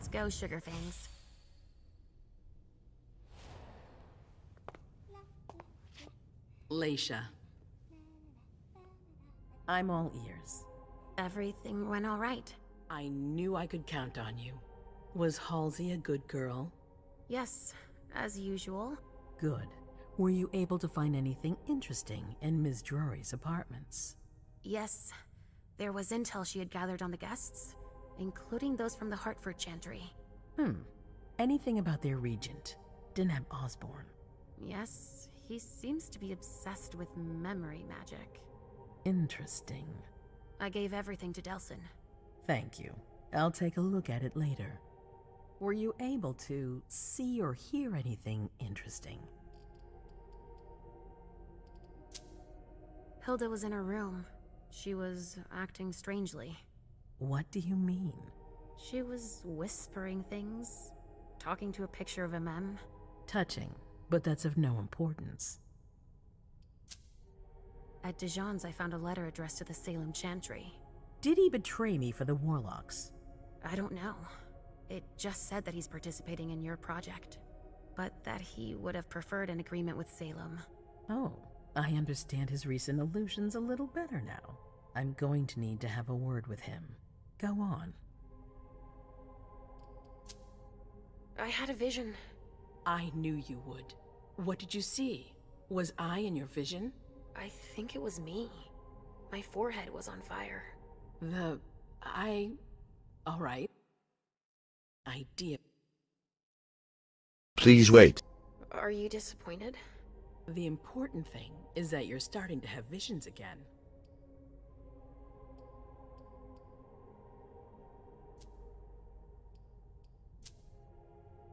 Let's go, Sugar Fangs. Leisha. I'm all ears. Everything went all right. I knew I could count on you. Was Halsey a good girl? Yes, as usual. Good. Were you able to find anything interesting in Ms. Drury's apartments? Yes, there was intel she had gathered on the guests, including those from the Hartford Chantry. Anything about their regent, Deneb Osborne? Yes, he seems to be obsessed with memory magic. Interesting. I gave everything to Delsin. Thank you. I'll take a look at it later. Were you able to see or hear anything interesting? Hilda was in her room. She was acting strangely. What do you mean? She was whispering things, talking to a picture of MM. Touching, but that's of no importance. At Dijon's, I found a letter addressed to the Salem Chantry. Did he betray me for the Warlocks? I don't know. It just said that he's participating in your project, but that he would have preferred an agreement with Salem. Oh, I understand his recent allusions a little better now. I'm going to need to have a word with him. Go on. I had a vision. I knew you would. What did you see? Was I in your vision? I think it was me. My forehead was on fire. All right. Idea. Please wait. Are you disappointed? The important thing is that you're starting to have visions again.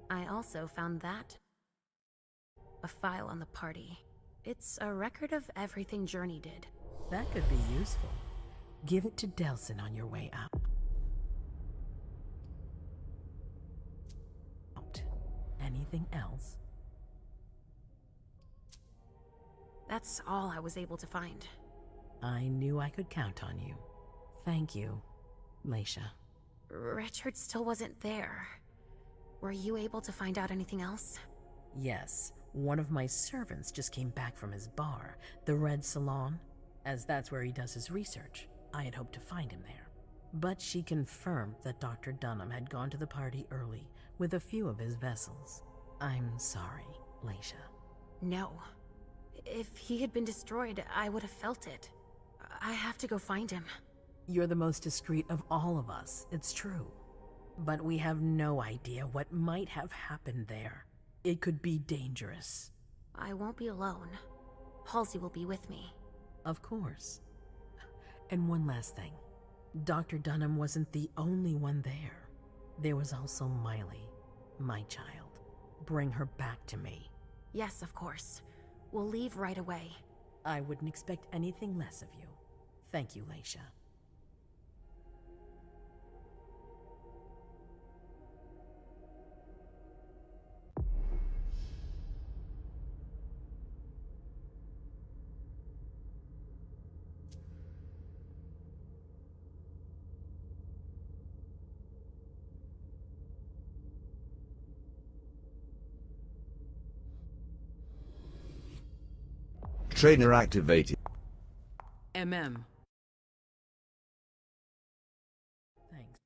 I also found that. A file on the party. It's a record of everything Journey did. That could be useful. Give it to Delsin on your way out. Anything else? That's all I was able to find. I knew I could count on you. Thank you, Leisha. Richard still wasn't there. Were you able to find out anything else? Yes, one of my servants just came back from his bar, the Red Salon. As that's where he does his research, I had hoped to find him there. But she confirmed that Dr. Dunham had gone to the party early with a few of his vessels. I'm sorry, Leisha. No. If he had been destroyed, I would have felt it. I have to go find him. You're the most discreet of all of us, it's true. But we have no idea what might have happened there. It could be dangerous. I won't be alone. Halsey will be with me. Of course. And one last thing. Dr. Dunham wasn't the only one there. There was also Miley, my child. Bring her back to me. Yes, of course. We'll leave right away. I wouldn't expect anything less of you. Thank you, Leisha. Trainer activated. MM. Thanks.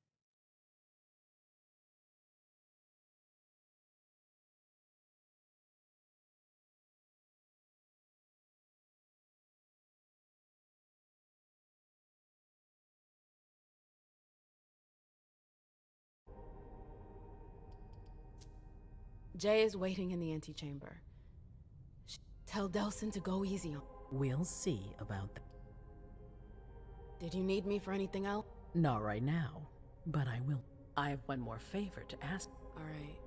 Jay is waiting in the antechamber. Tell Delsin to go easy on. We'll see about that. Did you need me for anything else? Not right now, but I will. I have one more favor to ask. All right.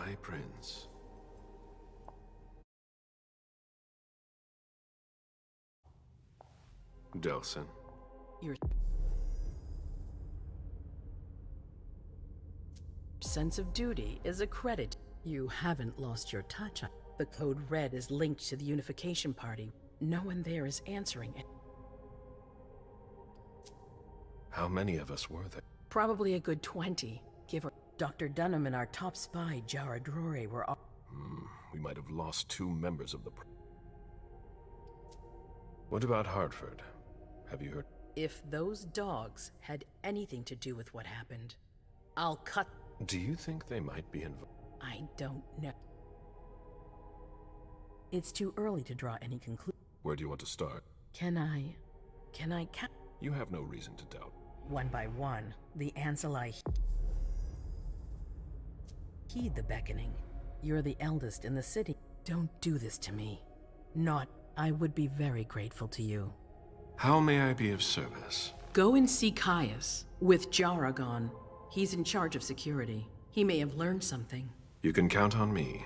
My prince. Delson. Your sense of duty is a credit. You haven't lost your touch. The code red is linked to the Unification Party. No one there is answering it. How many of us were there? Probably a good 20. Give or Dr. Dunham and our top spy, Jara Drore, were all... We might have lost 2 members of the... What about Hartford? Have you heard? If those dogs had anything to do with what happened, I'll cut... Do you think they might be involved? I don't know. It's too early to draw any conclusion. Where do you want to start? Can I count? You have no reason to doubt. One by one, the Anseli heed the beckoning. You're the eldest in the city. Don't do this to me. Not. I would be very grateful to you. How may I be of service? Go and see Caius with Jaragon. He's in charge of security. He may have learned something. You can count on me.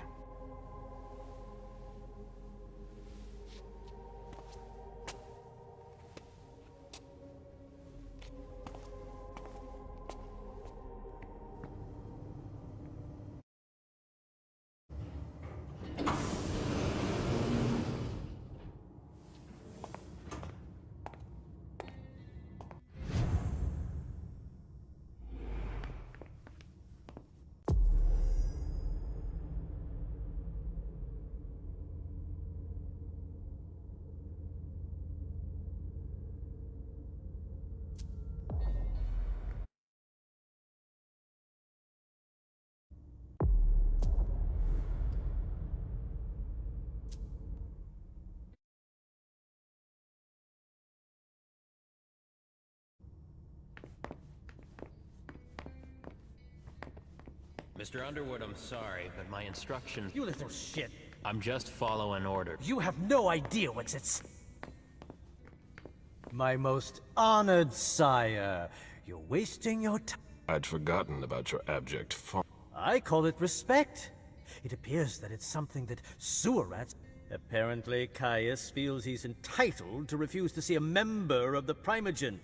Mr. Underwood, I'm sorry, but my instructions... You little shit. I'm just following orders. You have no idea what's at My most honored sire. You're wasting your time. I'd forgotten about your abject fall. I call it respect. It appears that it's something that sewer rats... Apparently, Caius feels he's entitled to refuse to see a member of the Primogen.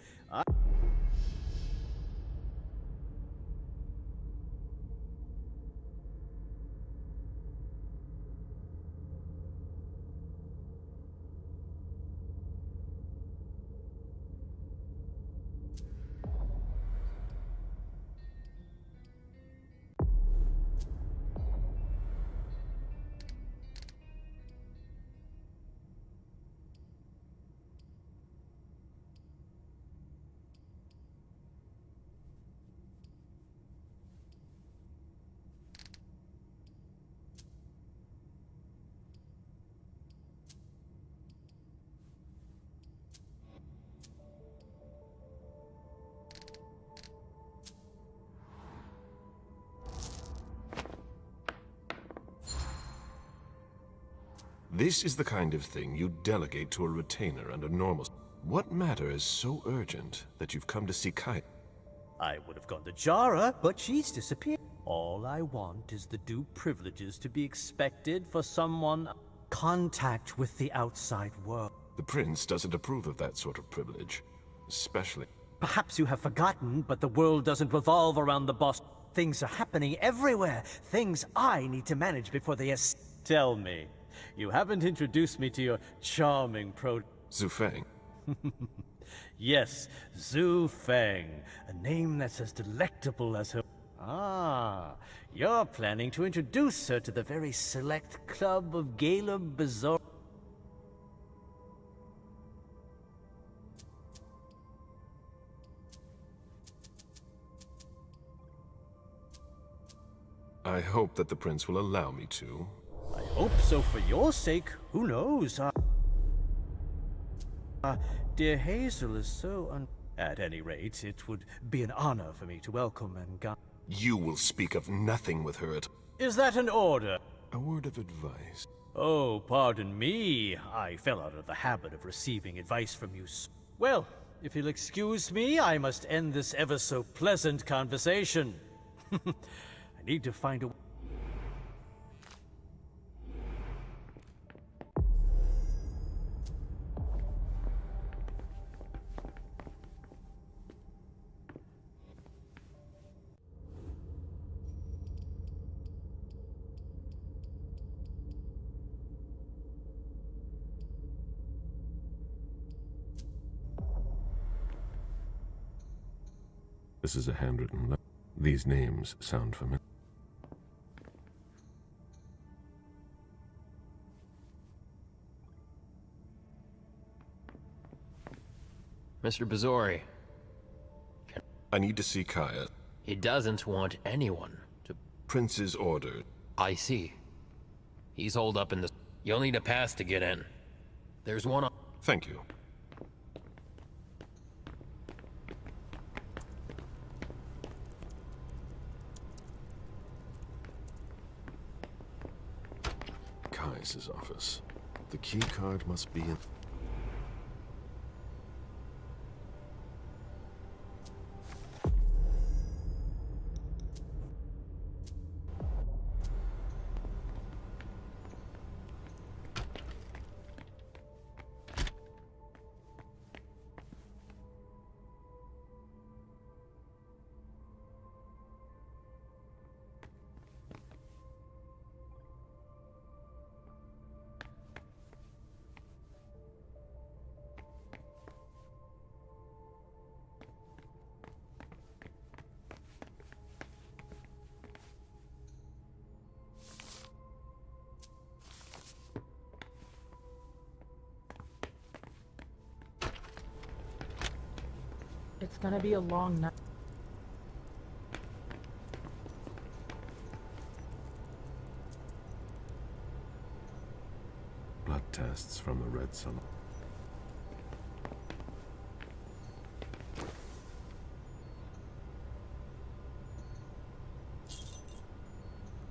This is the kind of thing you delegate to a retainer under normal... What matter is so urgent that you've come to see Kai? I would have gone to Jara, but she's disappeared. All I want is the due privileges to be expected for someone... Contact with the outside world. The prince doesn't approve of that sort of privilege. Especially... Perhaps you have forgotten, but the world doesn't revolve around the boss. Things are happening everywhere. Things I need to manage before they... Tell me. You haven't introduced me to your charming Zufeng. Yes, Zhu Feng. A name that's as delectable as her... Ah, you're planning to introduce her to the very select club of Gala Bazaar... I hope that the prince will allow me to. I hope so for your sake. Who knows? Dear Hazel is so At any rate, it would be an honor for me to welcome and guide... You will speak of nothing with her at... Is that an order? A word of advice. Oh, pardon me. I fell out of the habit of receiving advice from you. Well, if you'll excuse me, I must end this ever so pleasant conversation. I need to find a... This is a handwritten letter. These names sound familiar. Mr. Bazori. I need to see Kaya. He doesn't want anyone to... Prince's order. I see. He's holed up in the... You'll need a pass to get in. There's one on... Thank you. Kai's office. The key card must be in... It's gonna be a long night. Blood tests from the Red Salon.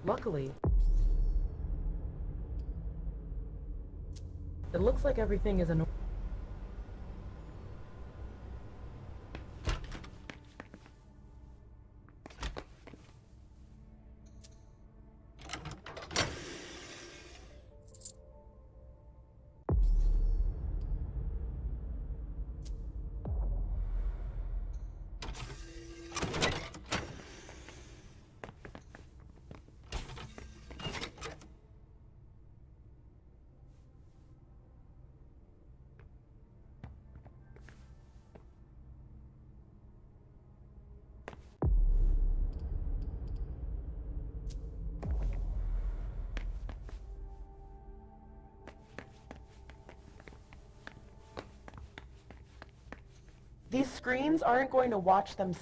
Luckily, it looks like everything is in. These screens aren't going to watch them.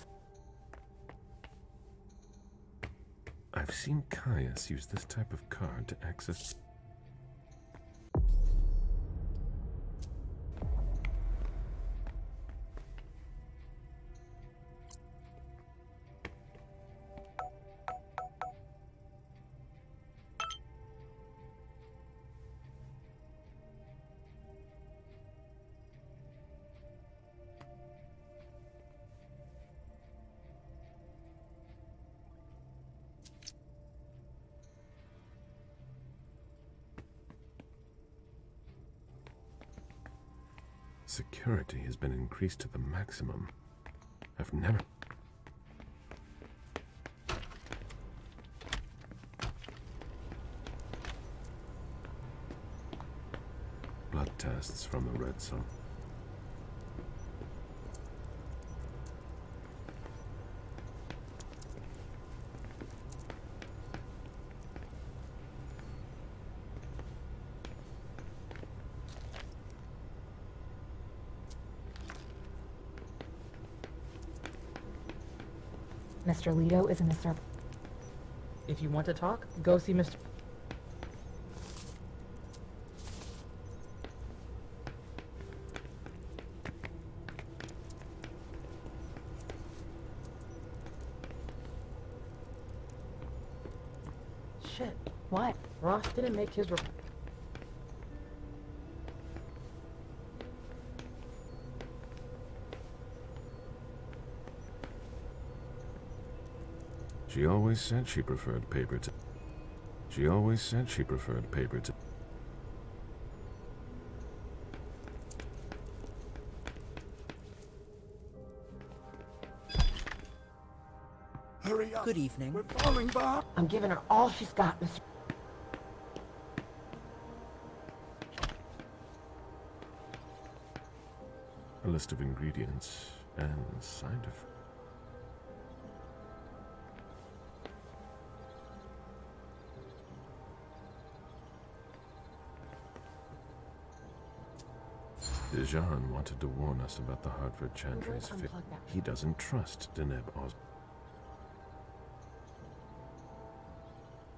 I've seen Caius use this type of card to access... Security has been increased to the maximum. I've never... Blood tests from the Red Salon. Mr. Leto is in the service. If you want to talk, go see Mr. Shit. What? Ross didn't make his report. She always said she preferred paper to... She always said she preferred paper to... Hurry up. Good evening. We're falling back. I'm giving her all she's got, Mr. A list of ingredients and side effects. Dijon wanted to warn us about the Hartford Chantry's fate. Unplug that. He doesn't trust Deneb Os.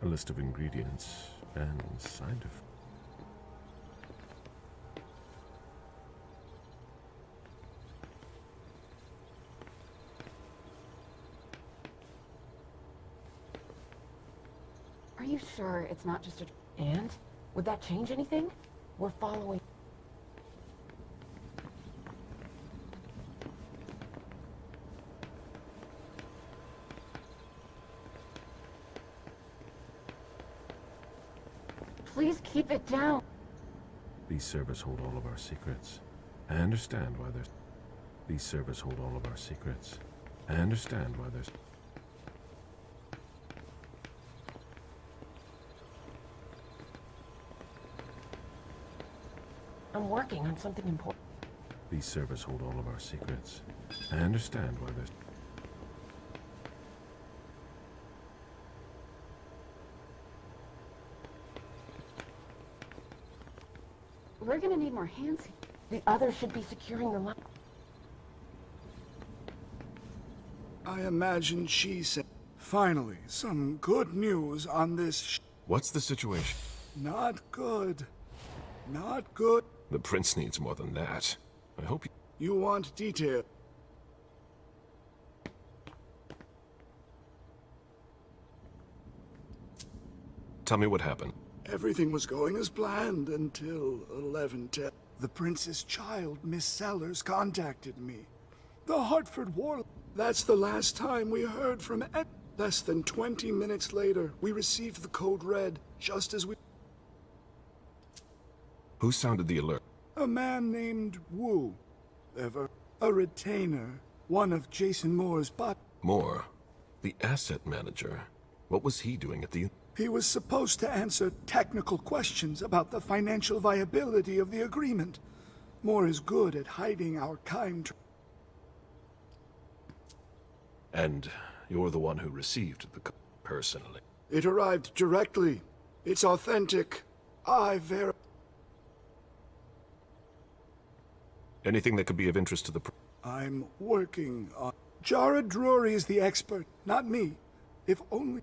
A list of ingredients and side effects. Are you sure it's not just a... And? Would that change anything? We're following... Please keep it down. These servers hold all of our secrets. I understand why there's... These servers hold all of our secrets. I understand why there's... I'm working on something important. These servers hold all of our secrets. I understand why there's... We're gonna need more hands. The others should be securing the line. I imagine she said, finally, some good news on this What's the situation? Not good. Not good. The prince needs more than that. I hope you... You want detail. Tell me what happened. Everything was going as planned until 11:10. The prince's child, Miss Sellers, contacted me. The Hartford War... That's the last time we heard from Ed. Less than 20 minutes later, we received the code red, just as we... Who sounded the alert? A man named Wu. A retainer. One of Jason Moore's Moore, the asset manager. What was he doing at the... He was supposed to answer technical questions about the financial viability of the agreement. Moore is good at hiding our kind... And you're the one who received the personally. It arrived directly. It's authentic. I verify. Anything that could be of interest to the... I'm working on... Jared Drury is the expert, not me. If only...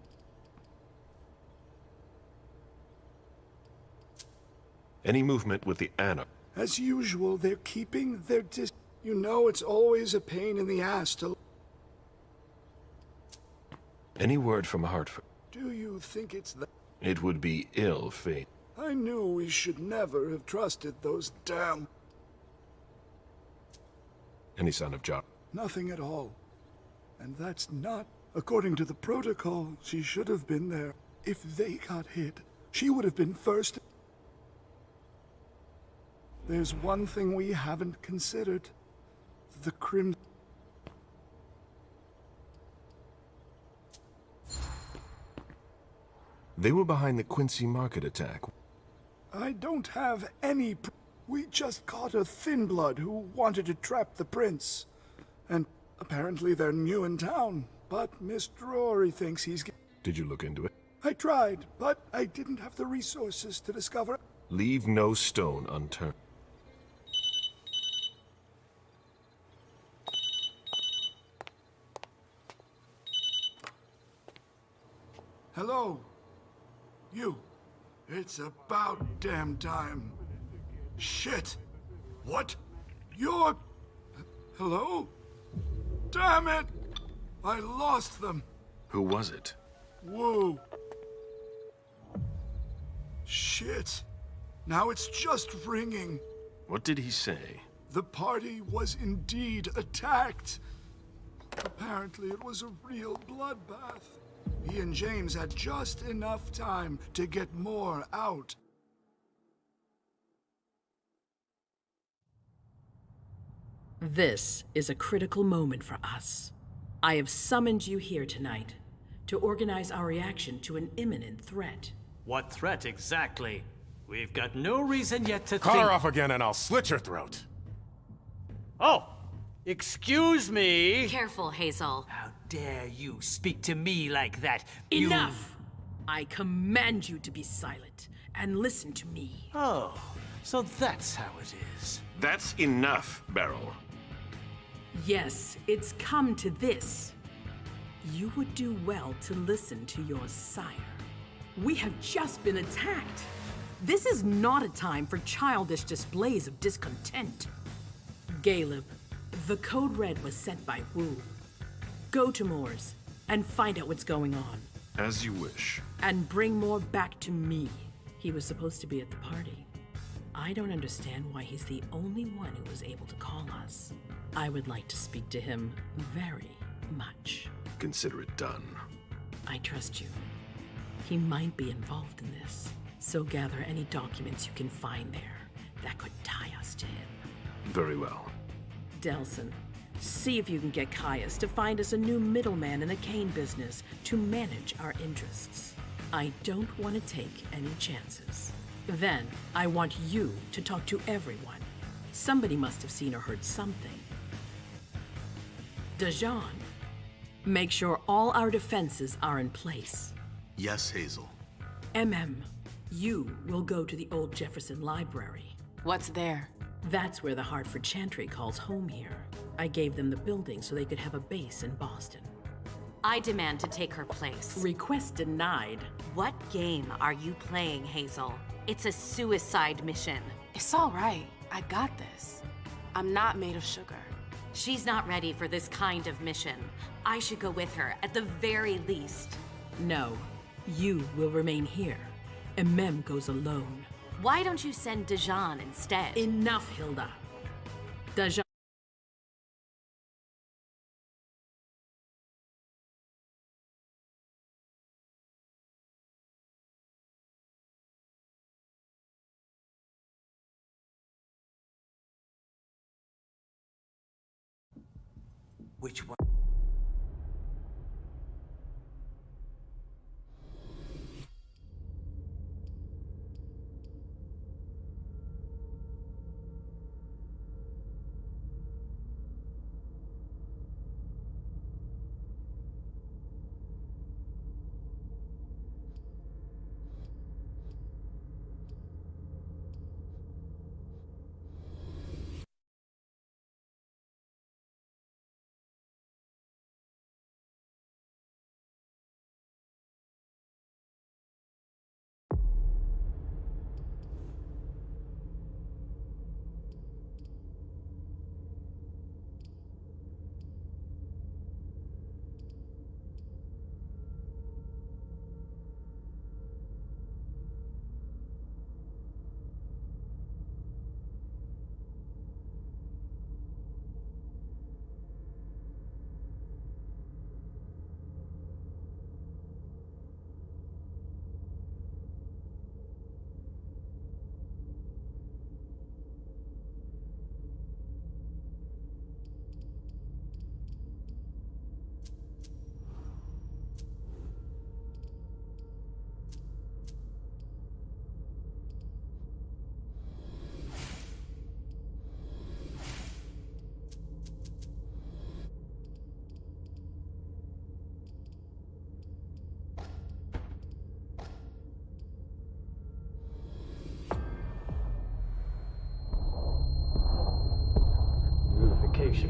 Any movement with the Anna? As usual, they're keeping their dis... You know it's always a pain in the ass to... Any word from Hartford? Do you think it's that... It would be ill fate. I knew we should never have trusted those damn... Any sign of Job? Nothing at all. And that's not... According to the protocol, she should have been there. If they got hit, she would have been first. There's one thing we haven't considered. The Crim... They were behind the Quincy Market attack. I don't have any... We just caught a thin blood who wanted to trap the prince. And apparently they're new in town. But Miss Drury thinks he's... Did you look into it? I tried, but I didn't have the resources to discover... Leave no stone unturned. Hello? You. It's about damn time. Shit. What? You're... Hello? Damn it! I lost them. Who was it? Whoa. Shit. Now it's just ringing. What did he say? The party was indeed attacked. Apparently it was a real bloodbath. He and James had just enough time to get more out. This is a critical moment for us. I have summoned you here tonight to organize our reaction to an imminent threat. What threat exactly? We've got no reason yet to Car think... off again and I'll slit your throat. Oh! Excuse me! Careful, Hazel. How dare you speak to me like that? You- Enough! I command you to be silent and listen to me. Oh, So that's how it is. That's enough, Beryl. Yes, it's come to this. You would do well to listen to your sire. We have just been attacked. This is not a time for childish displays of discontent. Caleb, the code red was sent by Wu. Go to Moore's and find out what's going on. As you wish. And bring Moore back to me. He was supposed to be at the party. I don't understand why he's the only one who was able to call us. I would like to speak to him very much. Consider it done. I trust you. He might be involved in this, so gather any documents you can find there that could tie us to him. Very well. Delson, see if you can get Caius to find us a new middleman in the cane business to manage our interests. I don't want to take any chances. Then, I want you to talk to everyone. Somebody must have seen or heard something. Dajan, make sure all our defenses are in place. Yes, Hazel. You will go to the old Jefferson Library. What's there? That's where the Hartford Chantry calls home here. I gave them the building so they could have a base in Boston. I demand to take her place. Request denied. What game are you playing, Hazel? It's a suicide mission. It's all right. I got this. I'm not made of sugar. She's not ready for this kind of mission. I should go with her, at the very least. No, you will remain here. Goes alone. Why don't you send Dajan instead? Enough, Hilda. Dajan. Which one?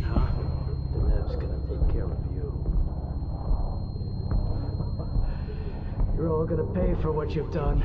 Huh? Denev's gonna take care of you. You're all gonna pay for what you've done.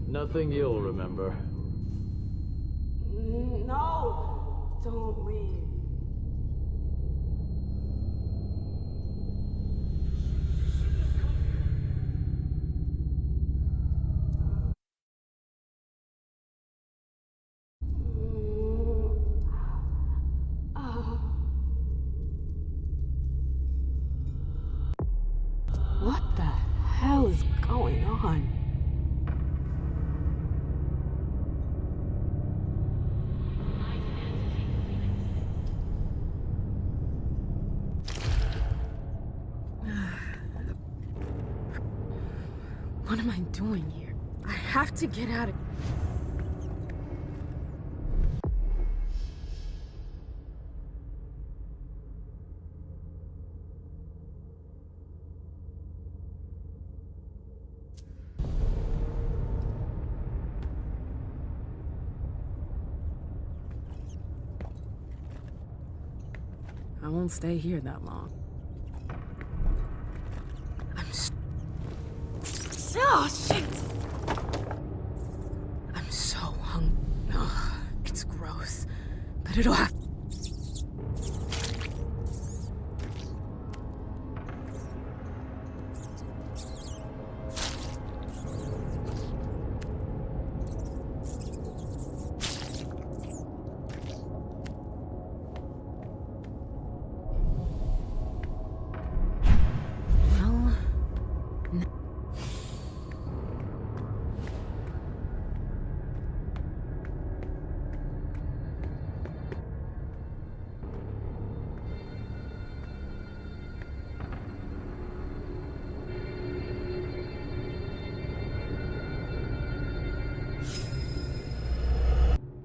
Nothing you'll remember. No! Don't leave. What the hell is going on? am I doing here? I have to get out of... I won't stay here that long. Oh, shit! I'm so hungry. Ugh, it's gross. But it'll have...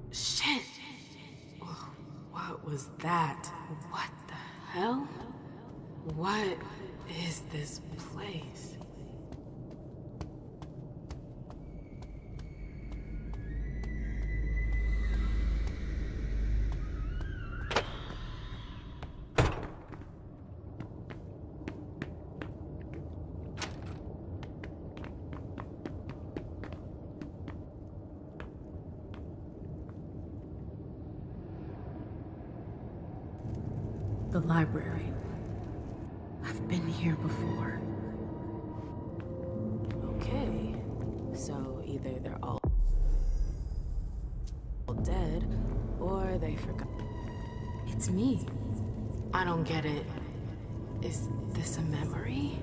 Shit! What was that? What the hell? What is this place? The library. I've been here before. Okay, so either they're all dead, or they forgot. It's me. I don't get it. Is this a memory?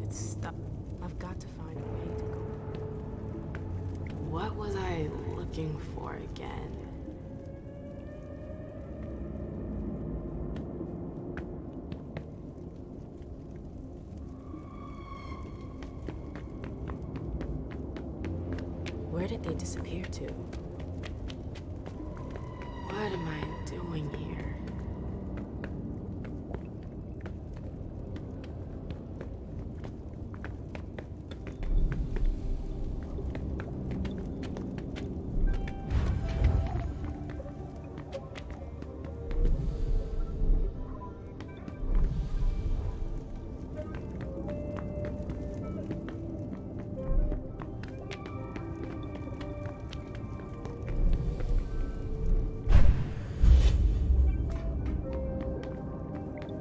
It's stuck. I've got to find a way to go. What was I looking for again? Where did they disappear to? What am I doing here?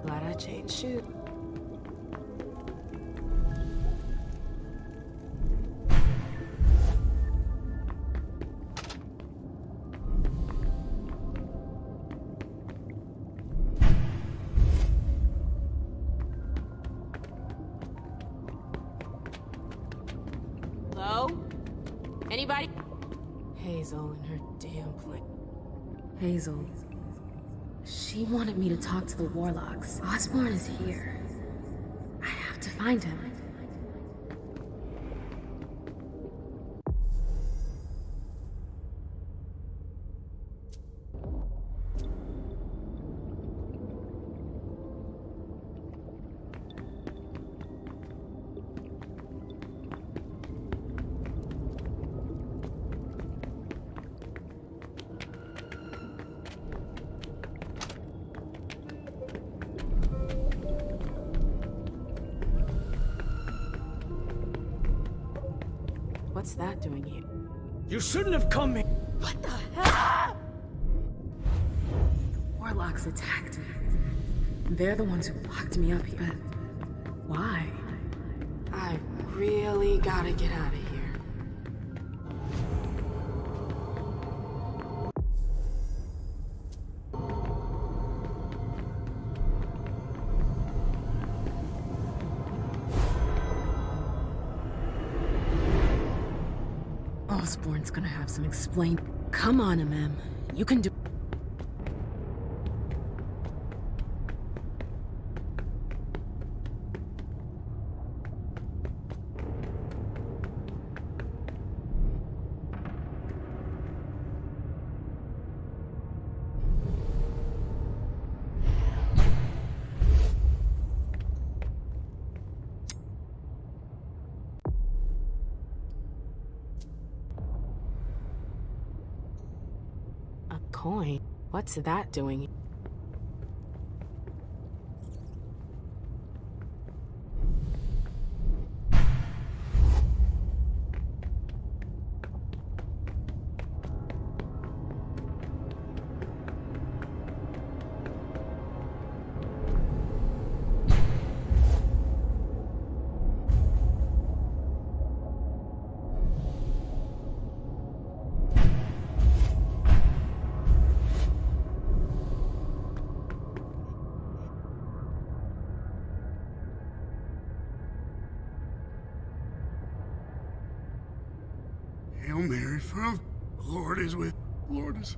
Glad I changed shoes. Hello? Anybody? Hazel and her damn plane. Hazel. She wanted me to talk to the warlocks. Osborn is here. I have to find him. What's that doing here? You shouldn't have come here. What the hell? The warlocks attacked me. They're the ones who locked me up here. But why? I really gotta get out of here. Osborn's gonna have some explain. Come on, MM. You can do. A coin? What's that doing? Hail Mary, full of Lord is with Lord is.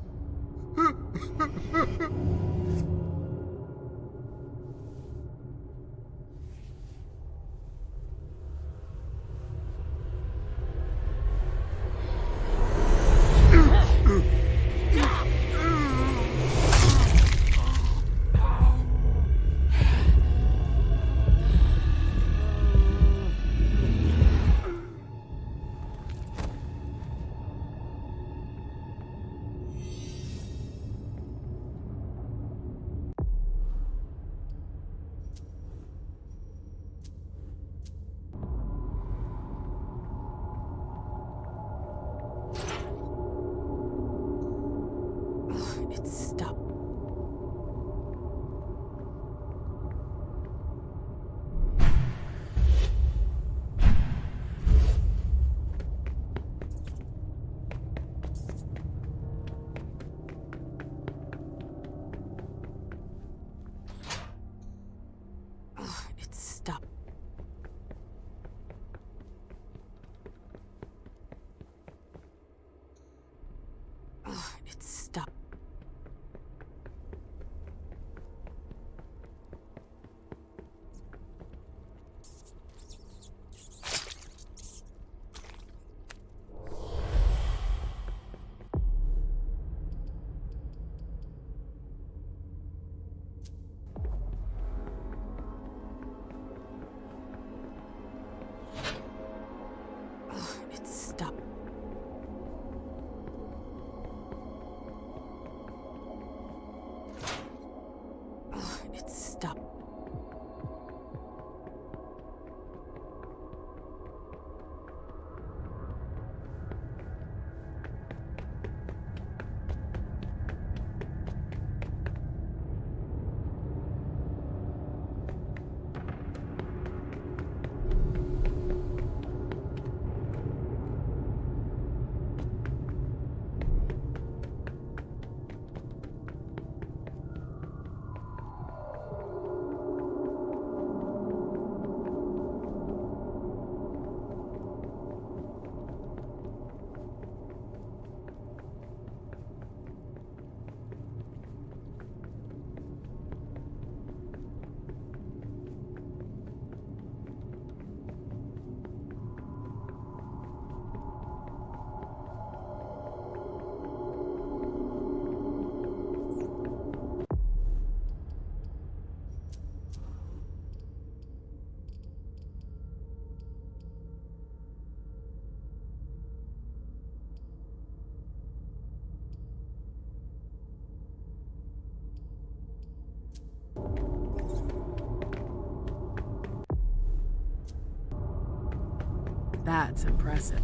It's stuck. It's stuck. It's stuck. It's stuck. It's stuck. That's impressive.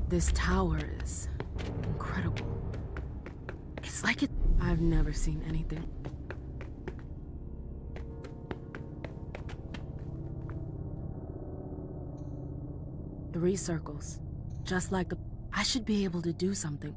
This tower is incredible. It's like it. I've never seen anything. Three circles. Just like I should be able to do something.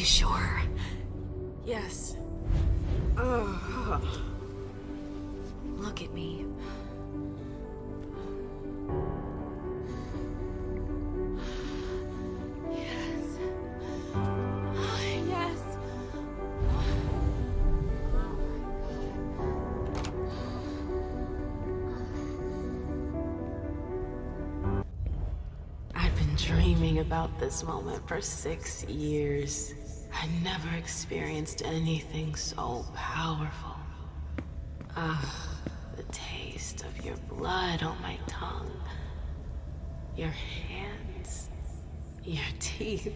you sure? Yes. Look at me. Yes. Yes. I've been dreaming about this moment for 6 years. I never experienced anything so powerful. The taste of your blood on my tongue. Your hands. Your teeth.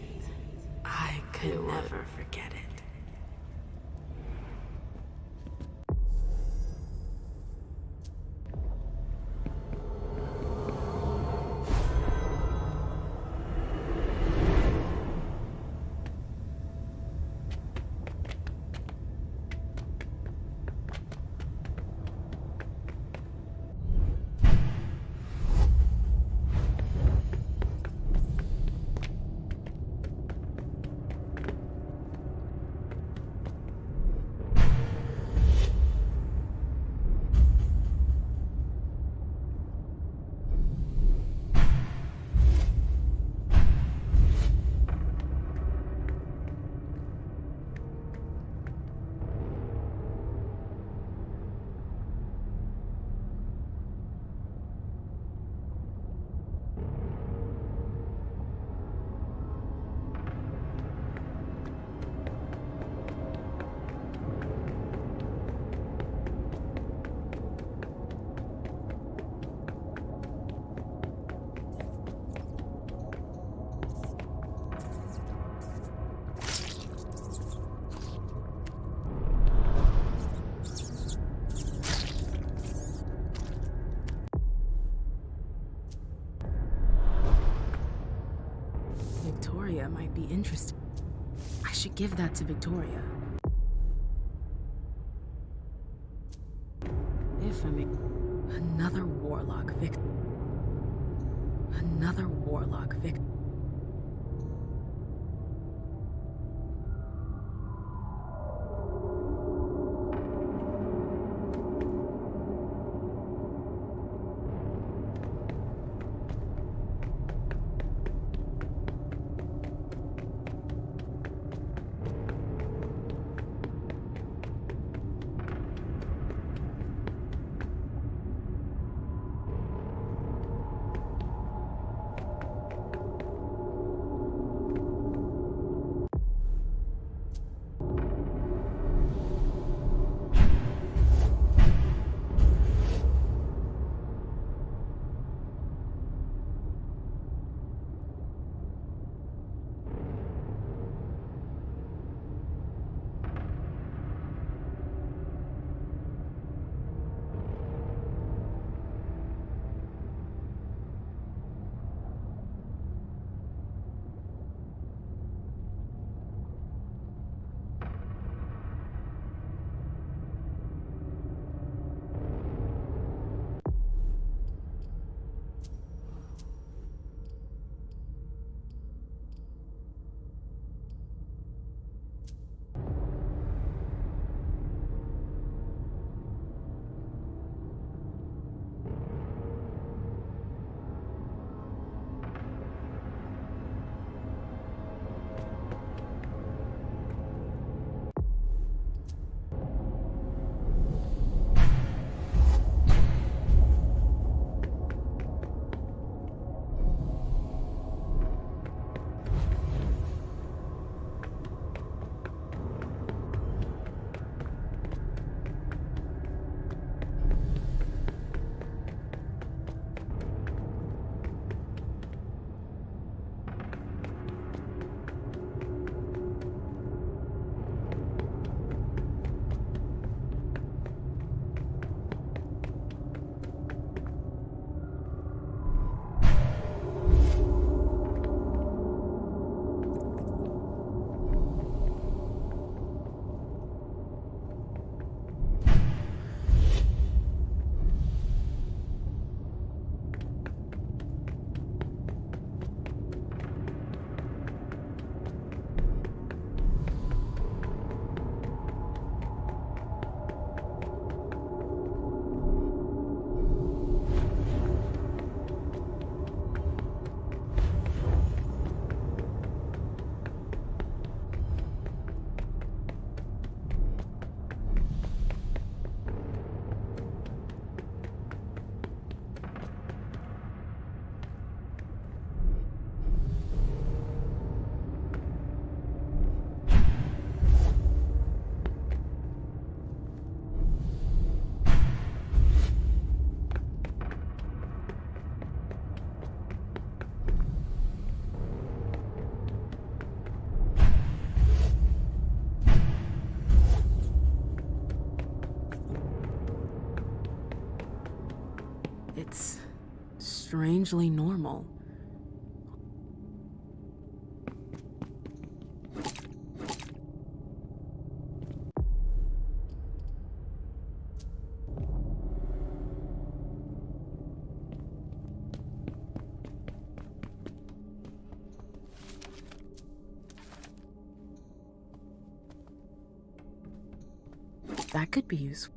I could never forget it. Victoria might be interested. I should give that to Victoria. If I may. Another warlock Another warlock It's strangely normal. That could be useful.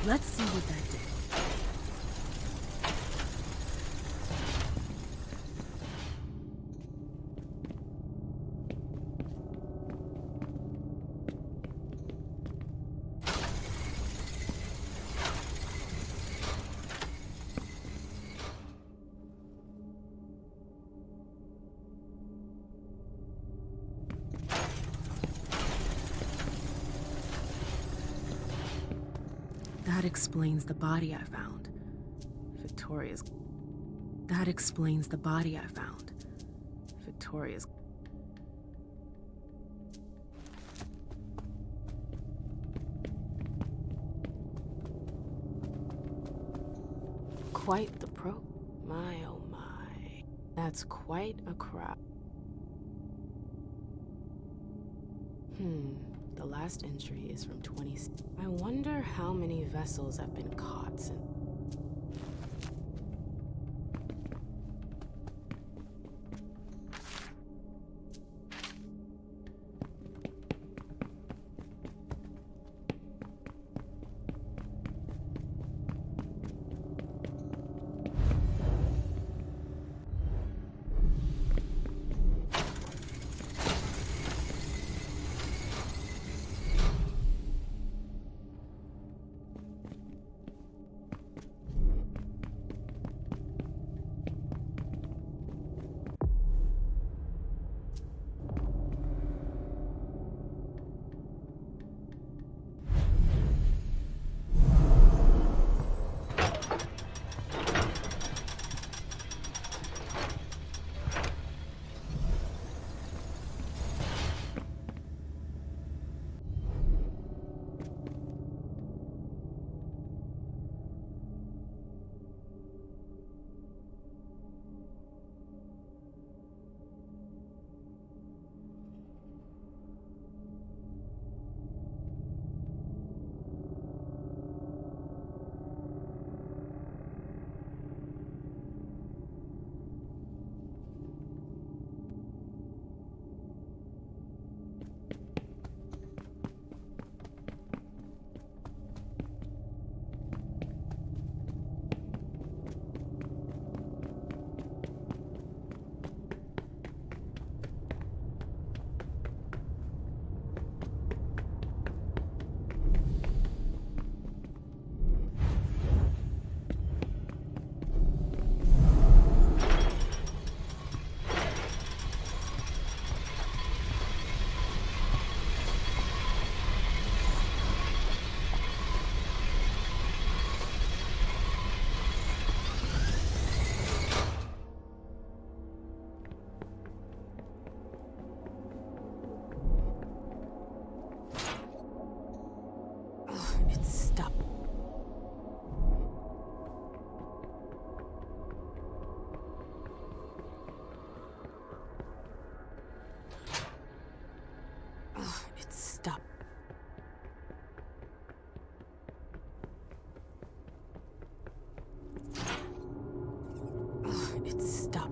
Let's see what that did. That explains the body I found. Victoria's... That explains the body I found. Victoria's... Quite the pro... My oh my. That's quite a crowd. The last entry is from 20... I wonder how many vessels have been caught since... It's stopped.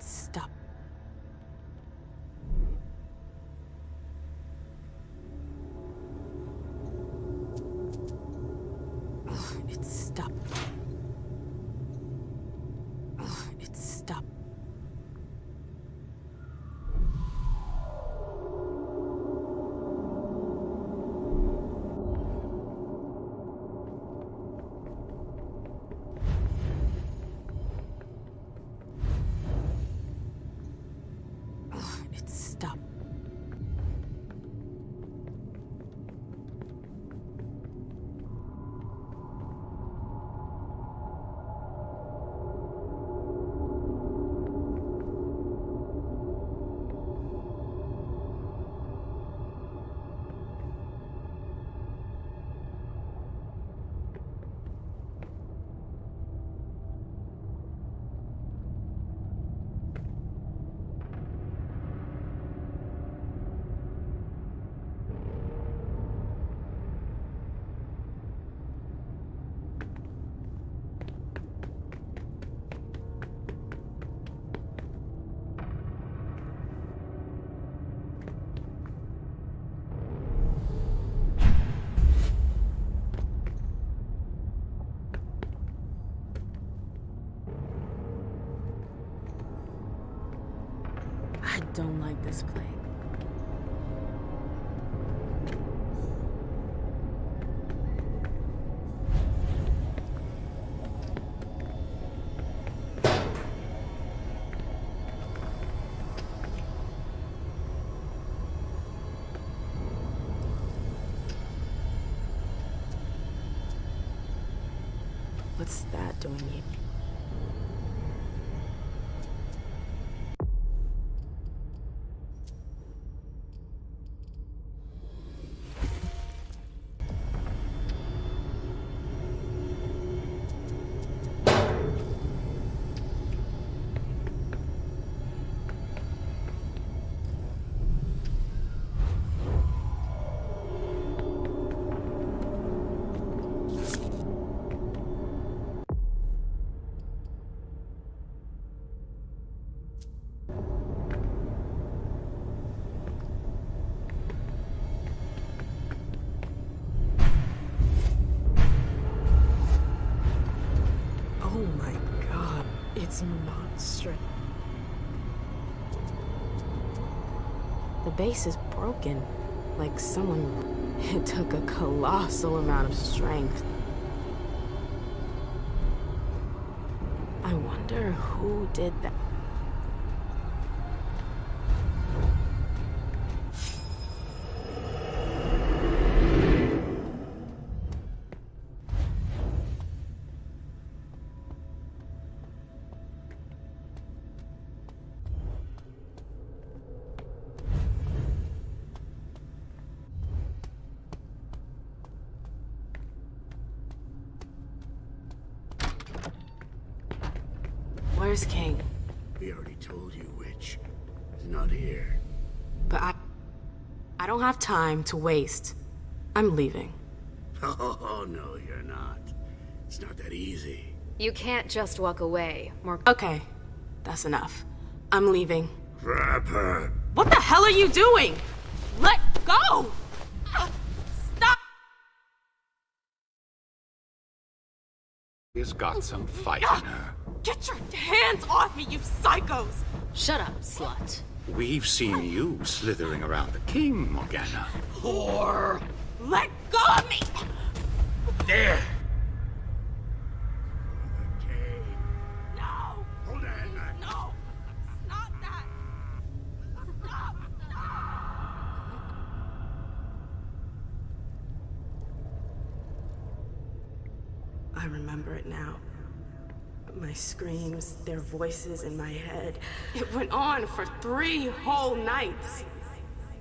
Stop. It's stopped. It's stopped. It's stopped. I don't like this place. What's that doing here? Oh my god, it's monstrous. The base is broken, like someone... It took a colossal amount of strength. I wonder who did that. Where's King? We already told you which. He's not here. But I don't have time to waste. I'm leaving. Oh, no, you're not. It's not that easy. You can't just walk away. Okay, that's enough. I'm leaving. Grab her. What the hell are you doing? Let go! Stop! He's got some fight in her. Get your hands off me, you psychos! Shut up, slut. We've seen you slithering around the king, Morgana. Whore! Let go of me! There! No! Hold on. No! Stop that! Stop! I remember it now. My screams, their voices in my head. It went on for 3 whole nights.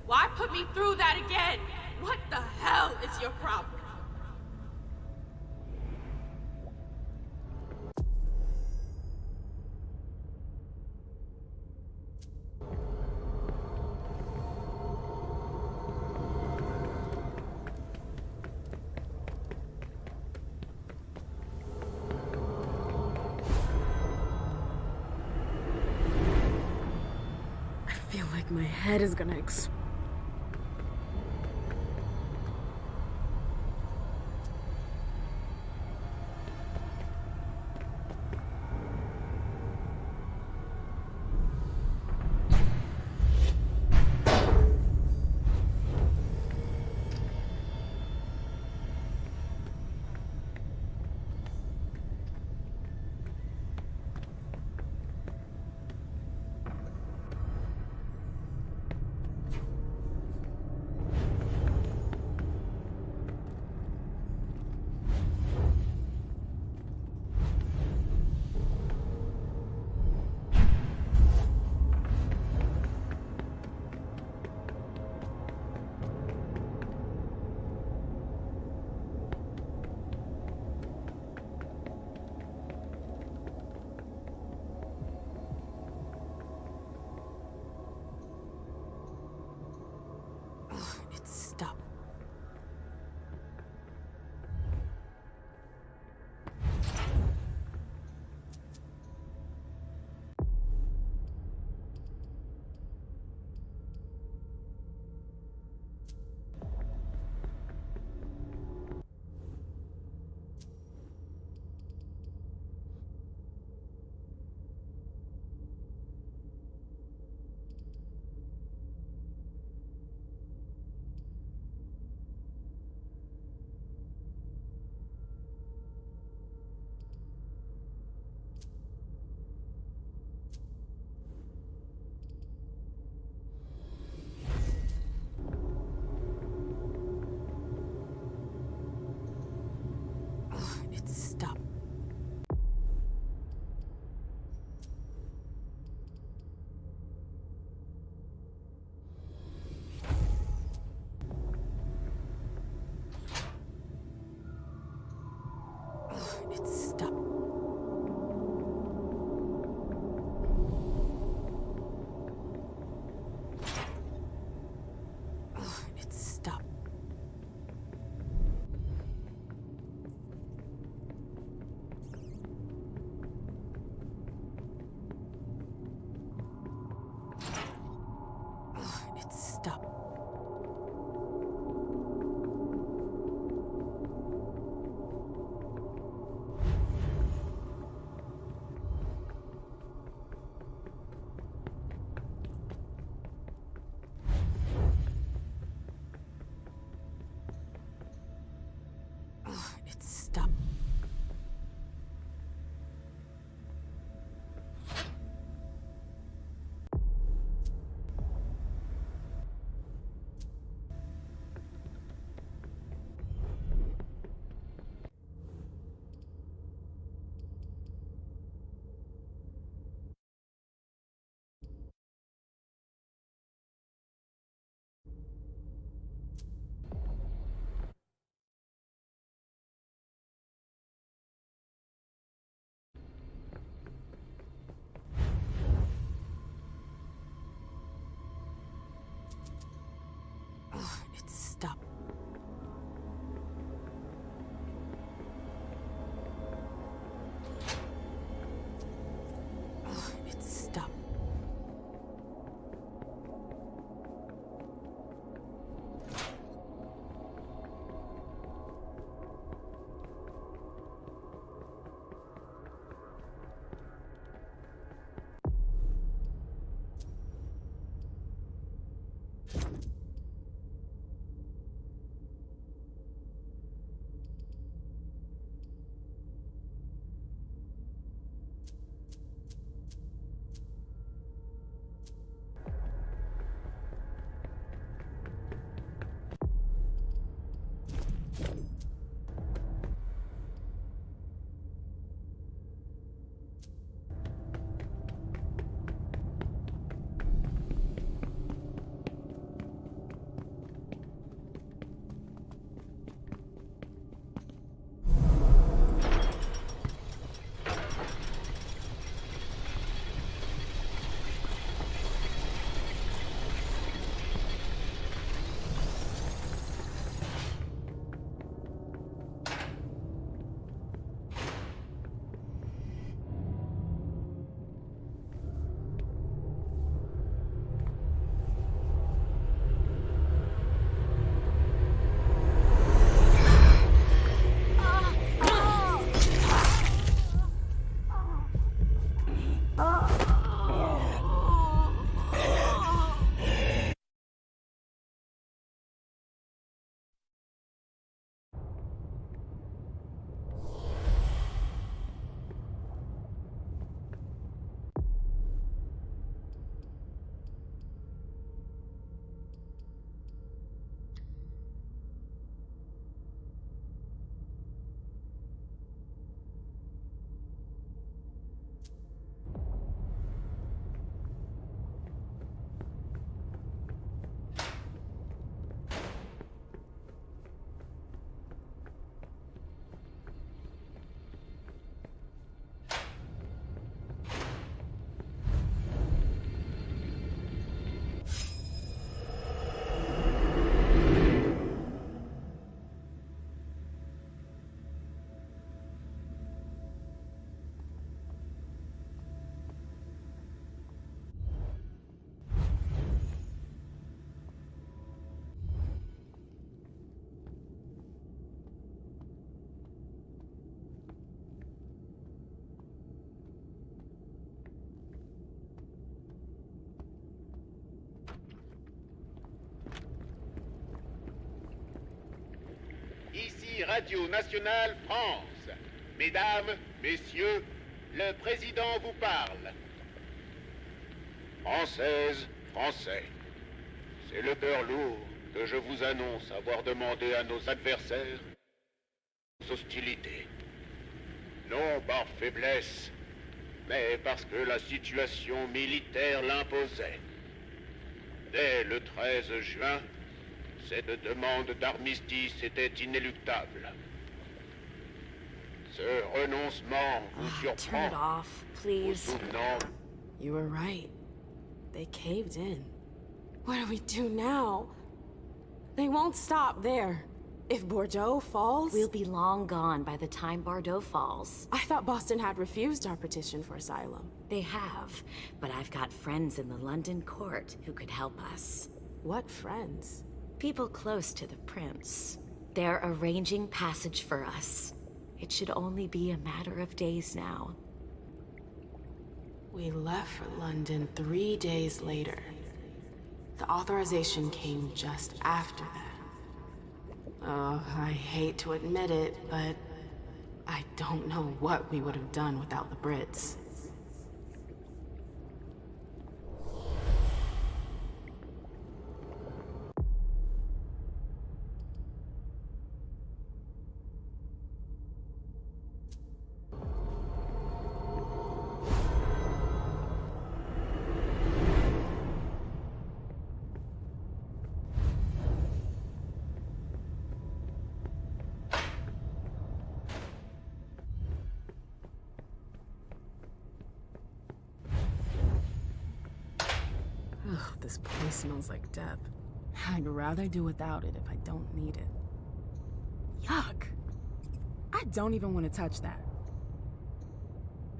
Why put me through that again? What the hell is your problem? I feel like my head is gonna explode. Ici Radio Nationale France. Mesdames, Messieurs, le président vous parle. Françaises, Français, c'est le cœur lourd que je vous annonce avoir demandé à nos adversaires hostilités. Non par faiblesse, mais parce que la situation militaire l'imposait. Dès le 13 juin, cette demande d'armistice était inéluctable. Ce renoncement vous Turn it surprend, off, vous please. souvenant You were right. They caved in. What do we do now? They won't stop there. If Bordeaux falls... We'll be long gone by the time Bordeaux falls. I thought Boston had refused our petition for asylum. They have, but I've got friends in the London court who could help us. What friends? People close to the prince. They're arranging passage for us. It should only be a matter of days now. We left for London 3 days later. The authorization came just after that. Oh, I hate to admit it, but I don't know what we would have done without the Brits. Ugh, this place smells like death. I'd rather do without it if I don't need it. Yuck! I don't even want to touch that.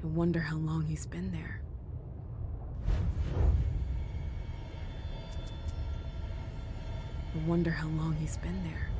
I wonder how long he's been there. I wonder how long he's been there.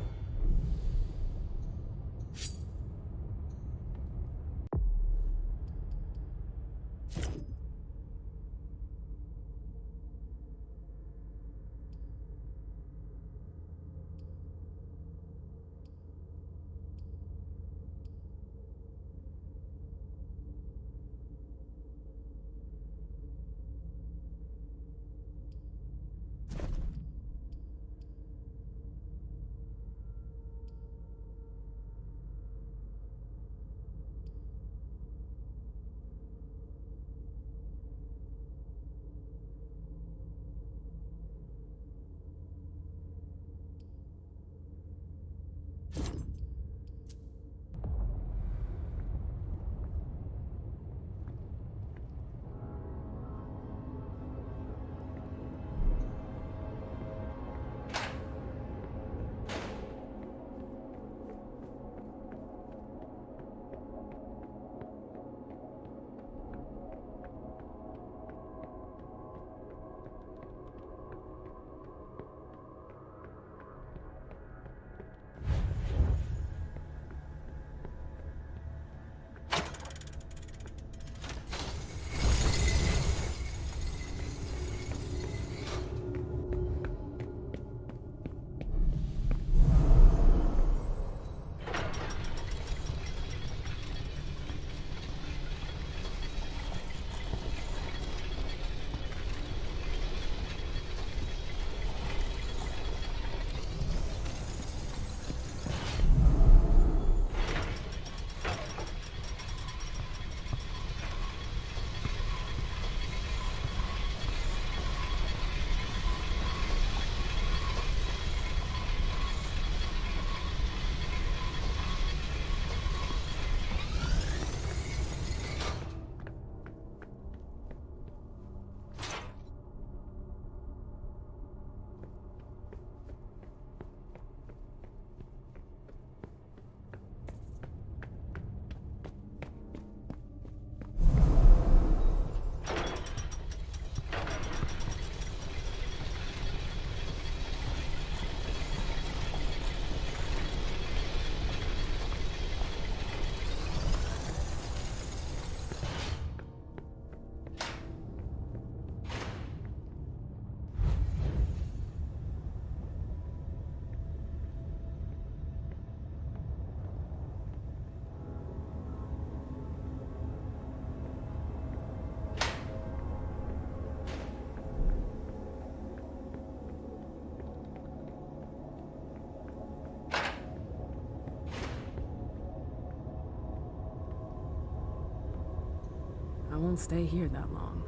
won't stay here that long.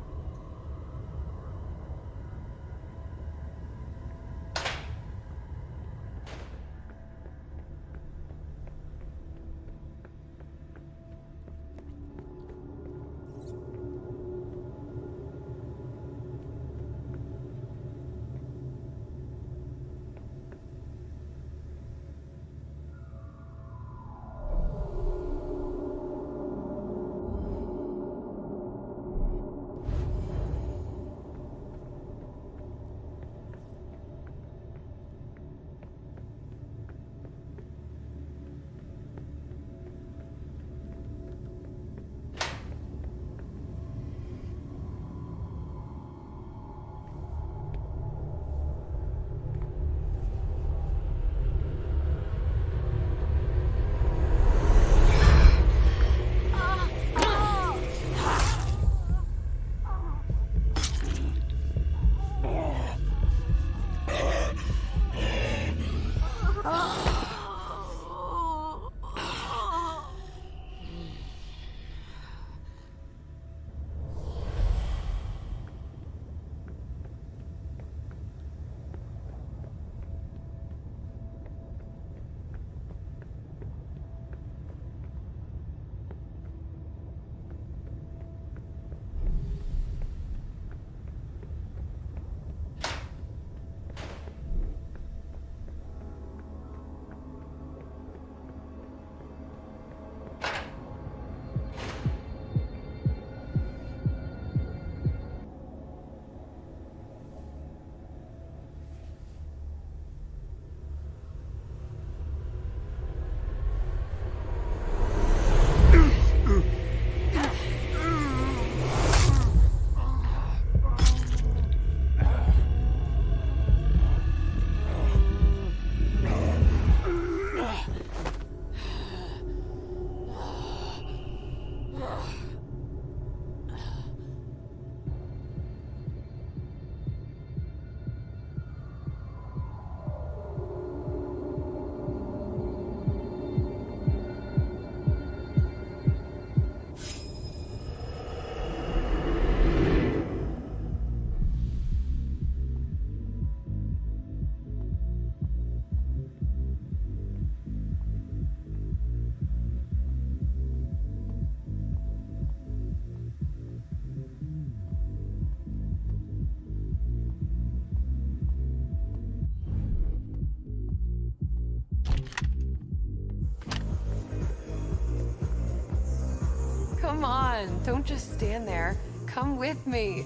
Come on, don't just stand there. Come with me.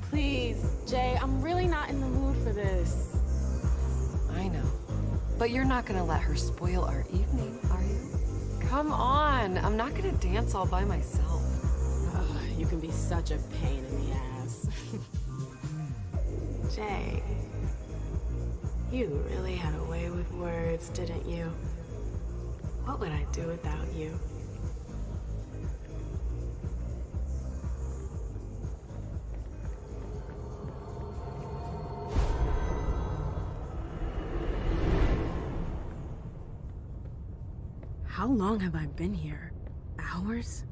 Please, Jay, I'm really not in the mood for this. I know. But you're not gonna let her spoil our evening, are you? Come on, I'm not gonna dance all by myself. Ugh, you can be such a pain in the ass. Jay, you really had a way with words, didn't you? What would I do without you? How long have I been here? Hours?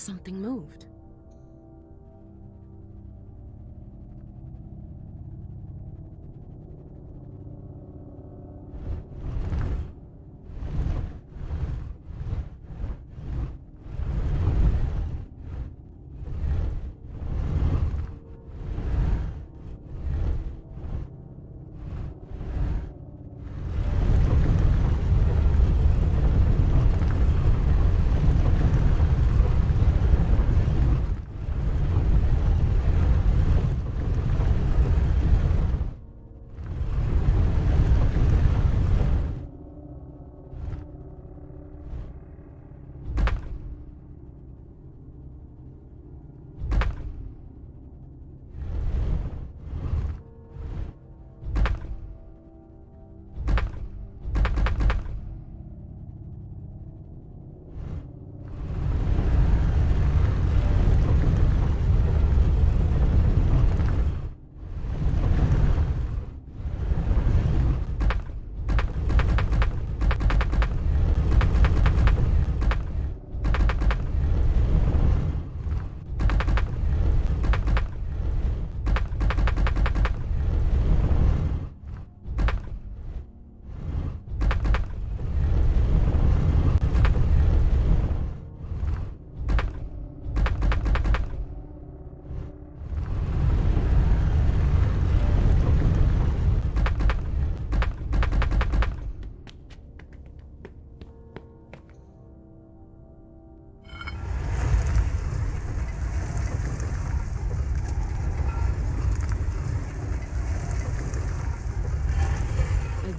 something moved.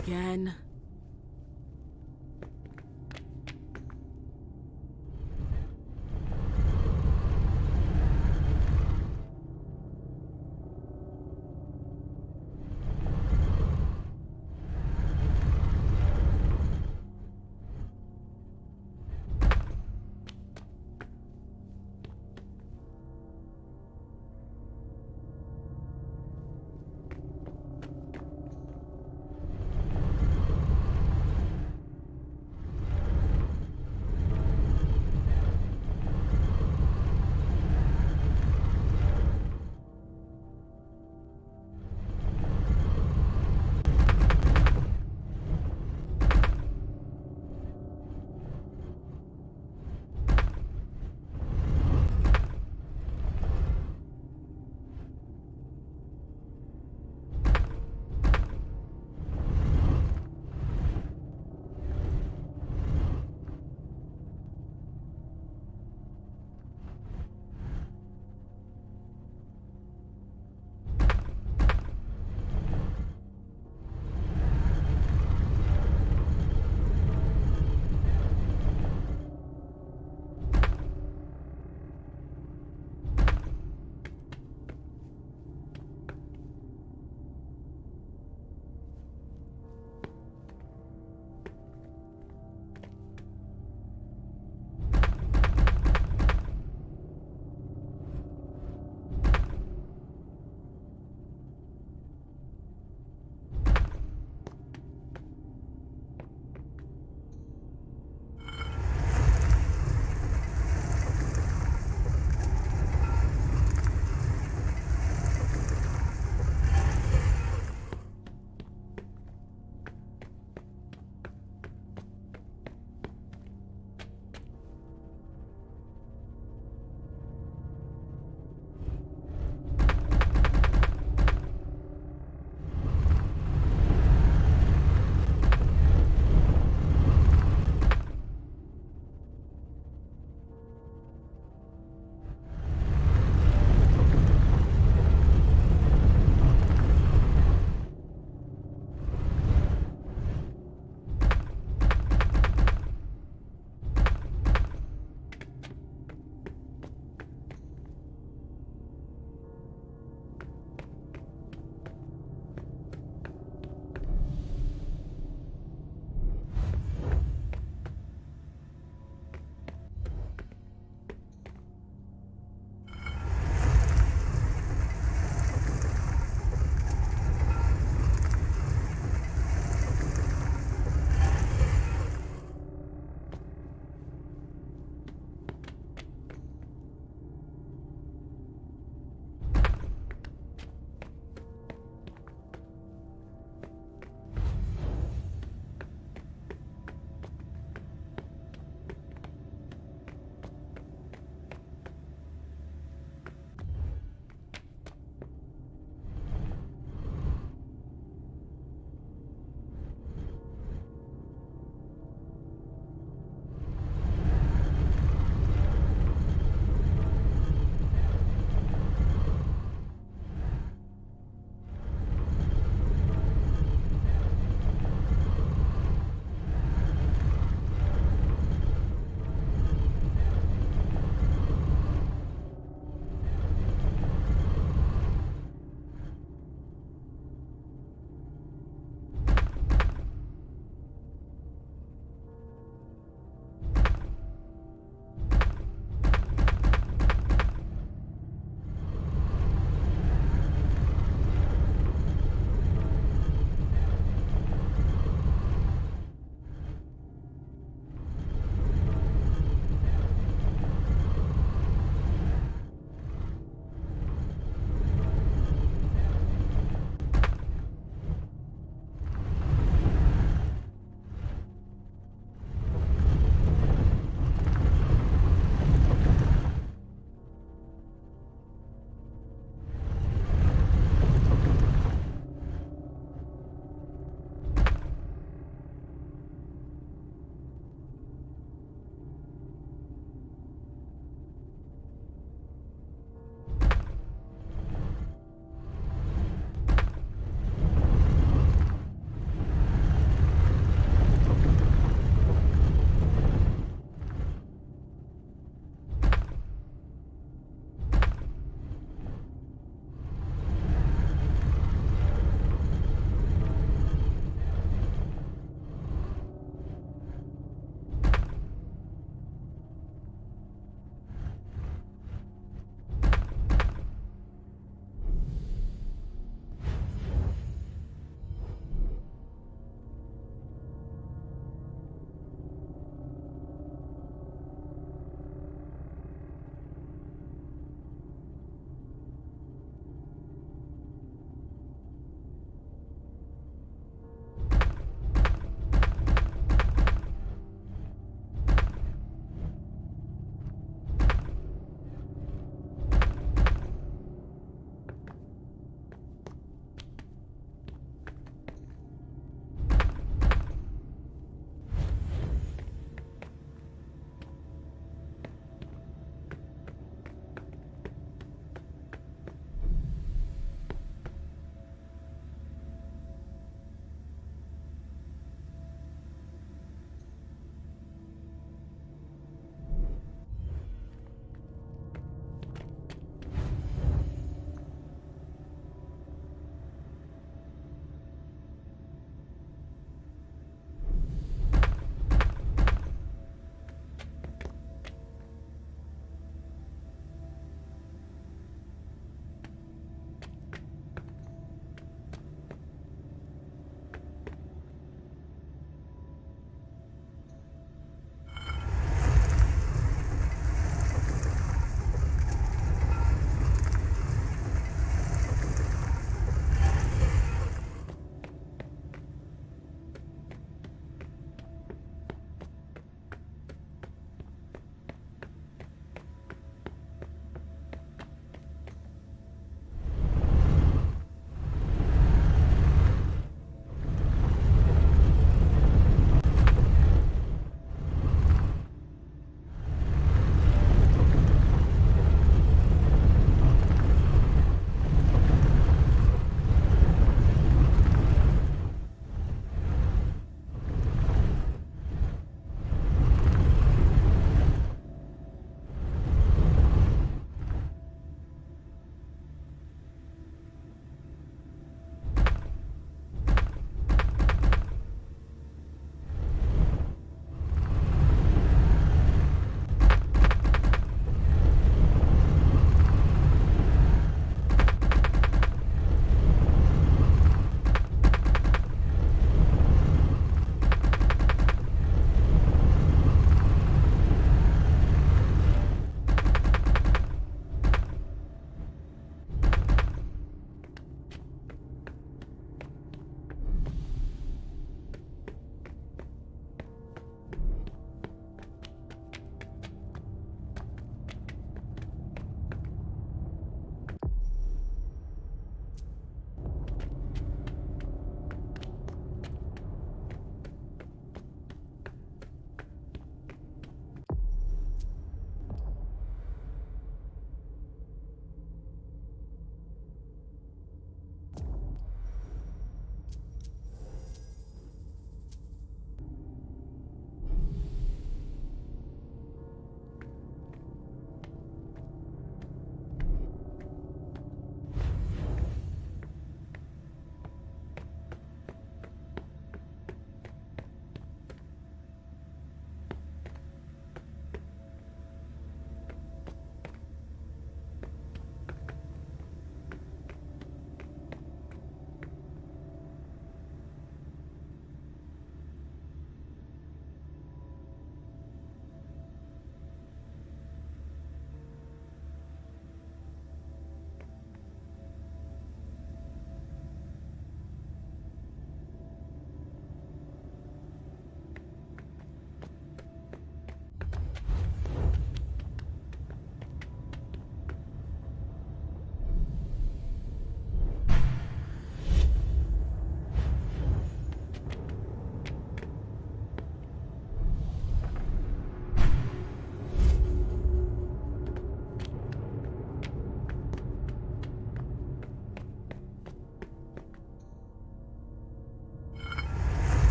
Again.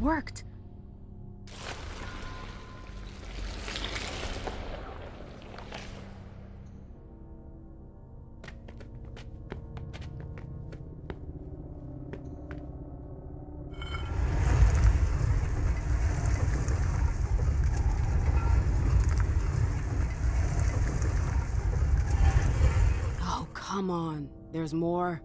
worked. Oh, come on. There's more.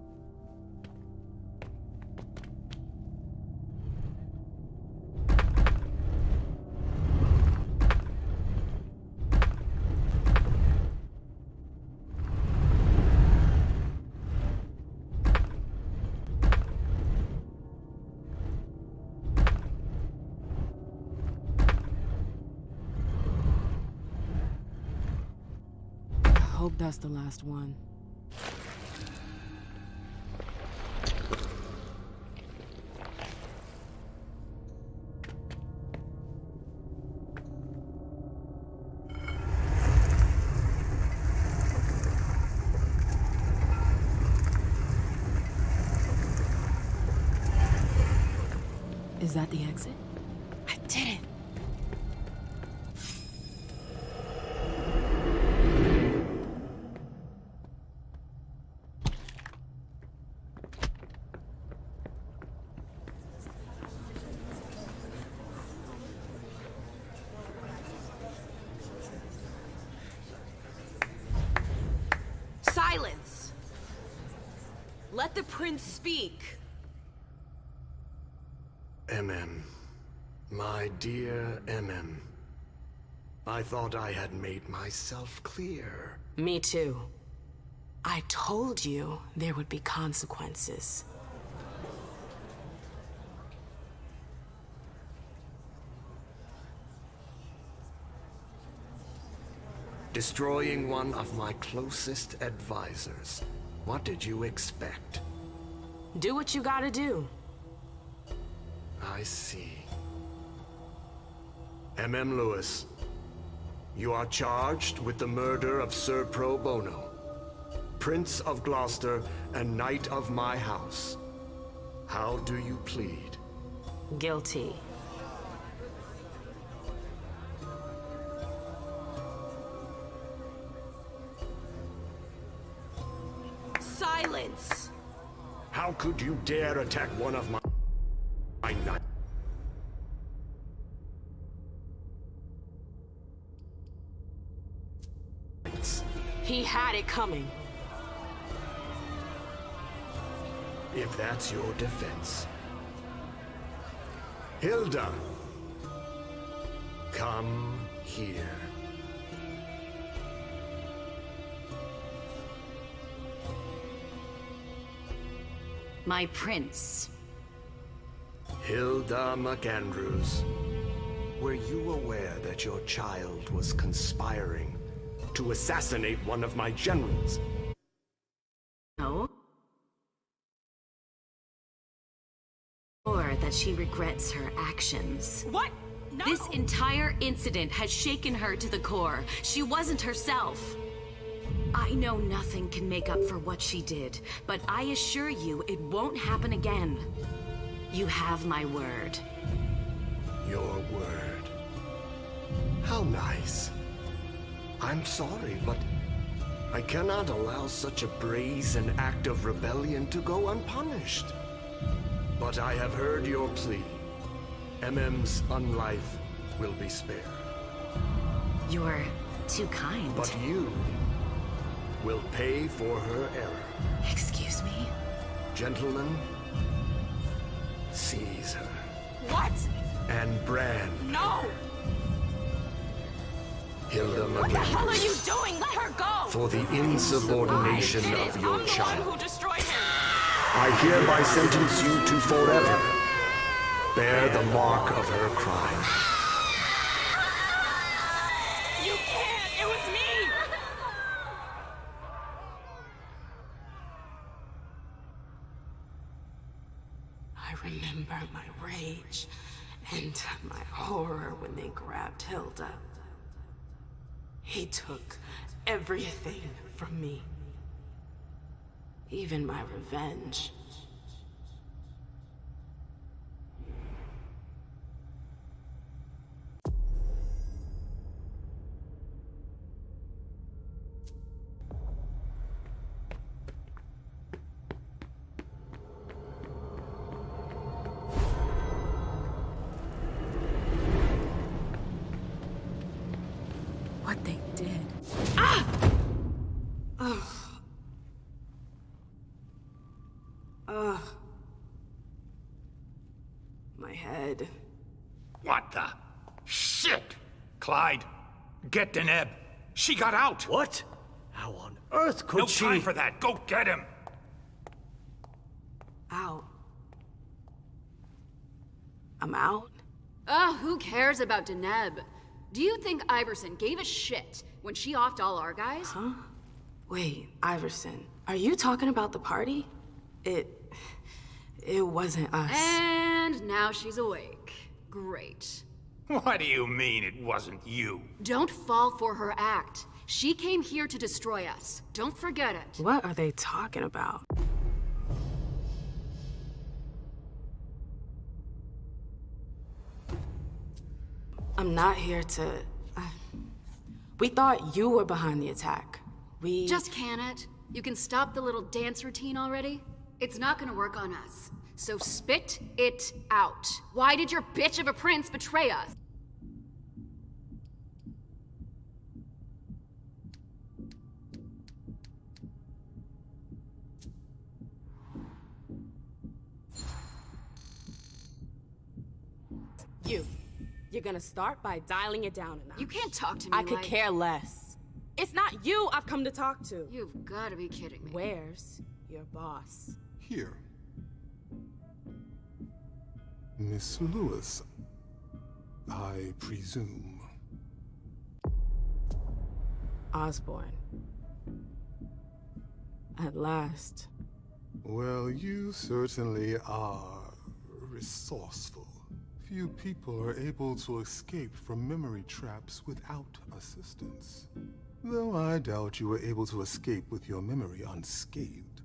I hope that's the last one. Is that the exit? I did it! Silence! Let the prince speak. My dear I thought I had made myself clear. Me too. I told you there would be consequences. Destroying one of my closest advisors. What did you expect? Do what you gotta do. I see. Lewis, you are charged with the murder of Sir Pro Bono, Prince of Gloucester and Knight of my house. How do you plead? Guilty. Silence! How could you dare attack one of my knights? He had it coming. If that's your defense. Hilda! Come here. My prince. Hilda McAndrews, were you aware that your child was conspiring to assassinate one of my generals? No. Or that she regrets her actions. What? No! This entire incident has shaken her to the core. She wasn't herself. I know nothing can make up for what she did, but I assure you it won't happen again. You have my word. Your word. How nice. I'm sorry, but I cannot allow such a brazen act of rebellion to go unpunished. But I have heard your plea. MM's unlife will be spared. You're too kind. But you will pay for her error. Excuse me? Gentlemen, seize her. What? And brand. No! Hilda McAndrews. What the hell are you doing? Let her go! For the insubordination of your child. I'm the one who destroyed him! I hereby sentence you to forever bear the mark of her crime. You can't! It was me! I remember my rage and my horror when they grabbed Hilda. He took everything from me. Even my revenge. Ugh. My head. What the? Shit! Clyde, get Deneb. She got out! What? How on earth could she? No time for that. Go get him! Out. I'm out? Ugh, who cares about Deneb? Do you think Iverson gave a shit when she offed all our guys? Huh? Wait, Iverson, are you talking about the party? It wasn't us. And now she's awake. Great. What do you mean it wasn't you? Don't fall for her act. She came here to destroy us. Don't forget it. What are they talking about? I'm not here to... We thought you were behind the attack. We... Just can it? You can stop the little dance routine already? It's not gonna work on us. So spit it out. Why did your bitch of a prince betray us? You're gonna start by dialing it down a notch. You can't talk to me I could care less. It's not you I've come to talk to. You've gotta be kidding me. Where's your boss? Here. Miss Lewis, I presume. Osborne. At last. Well, you certainly are resourceful. Few people are able to escape from memory traps without assistance. Though I doubt you were able to escape with your memory unscathed.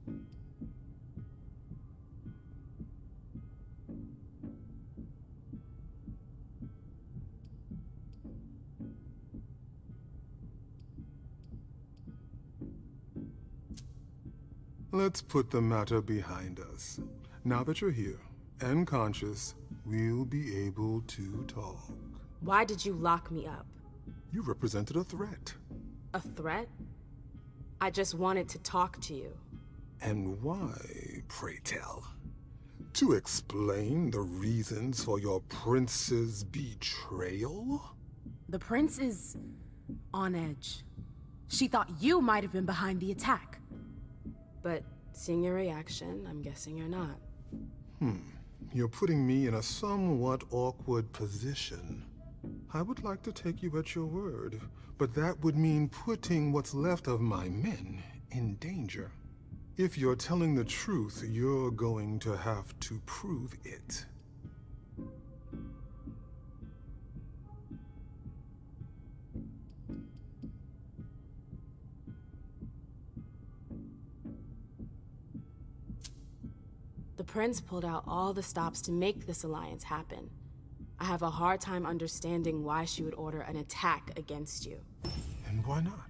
Let's put the matter behind us. Now that you're here and conscious, we'll be able to talk. Why did you lock me up? You represented a threat. A threat? I just wanted to talk to you. And why, pray tell? To explain the reasons for your prince's betrayal? The prince is on edge. She thought you might have been behind the attack. But seeing your reaction, I'm guessing you're not. You're putting me in a somewhat awkward position. I would like to take you at your word, but that would mean putting what's left of my men in danger. If you're telling the truth, you're going to have to prove it. The prince pulled out all the stops to make this alliance happen. I have a hard time understanding why she would order an attack against you. And why not?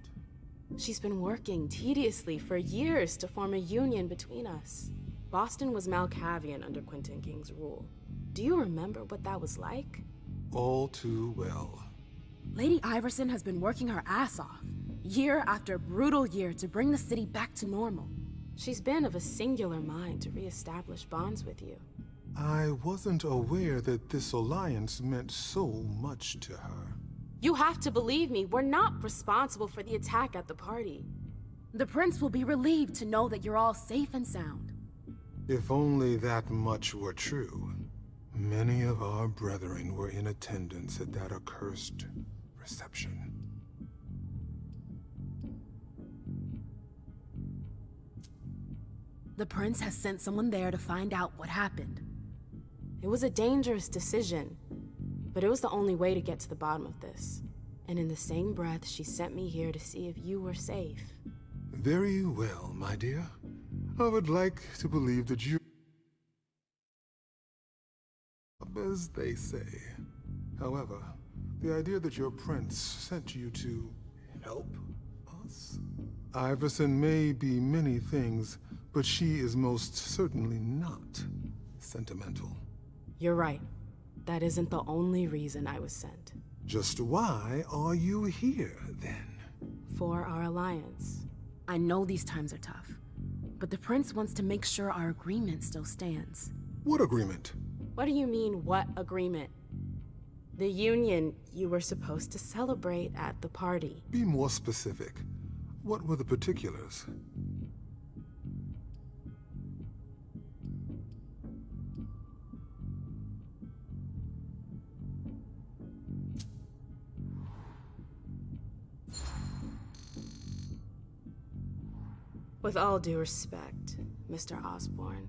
She's been working tediously for years to form a union between us. Boston was Malkavian under Quentin King's rule. Do you remember what that was like? All too well. Lady Iverson has been working her ass off, year after brutal year, to bring the city back to normal. She's been of a singular mind to re-establish bonds with you. I wasn't aware that this alliance meant so much to her. You have to believe me, we're not responsible for the attack at the party. The prince will be relieved to know that you're all safe and sound. If only that much were true. Many of our brethren were in attendance at that accursed reception. The prince has sent someone there to find out what happened. It was a dangerous decision, but it was the only way to get to the bottom of this. And in the same breath, she sent me here to see if you were safe. Very well, my dear. I would like to believe that you... as they say. However, the idea that your prince sent you to help us? Iverson may be many things, but she is most certainly not sentimental. You're right. That isn't the only reason I was sent. Just why are you here, then? For our alliance. I know these times are tough, but the prince wants to make sure our agreement still stands. What agreement? What do you mean, what agreement? The union you were supposed to celebrate at the party. Be more specific. What were the particulars? With all due respect, Mr. Osborn,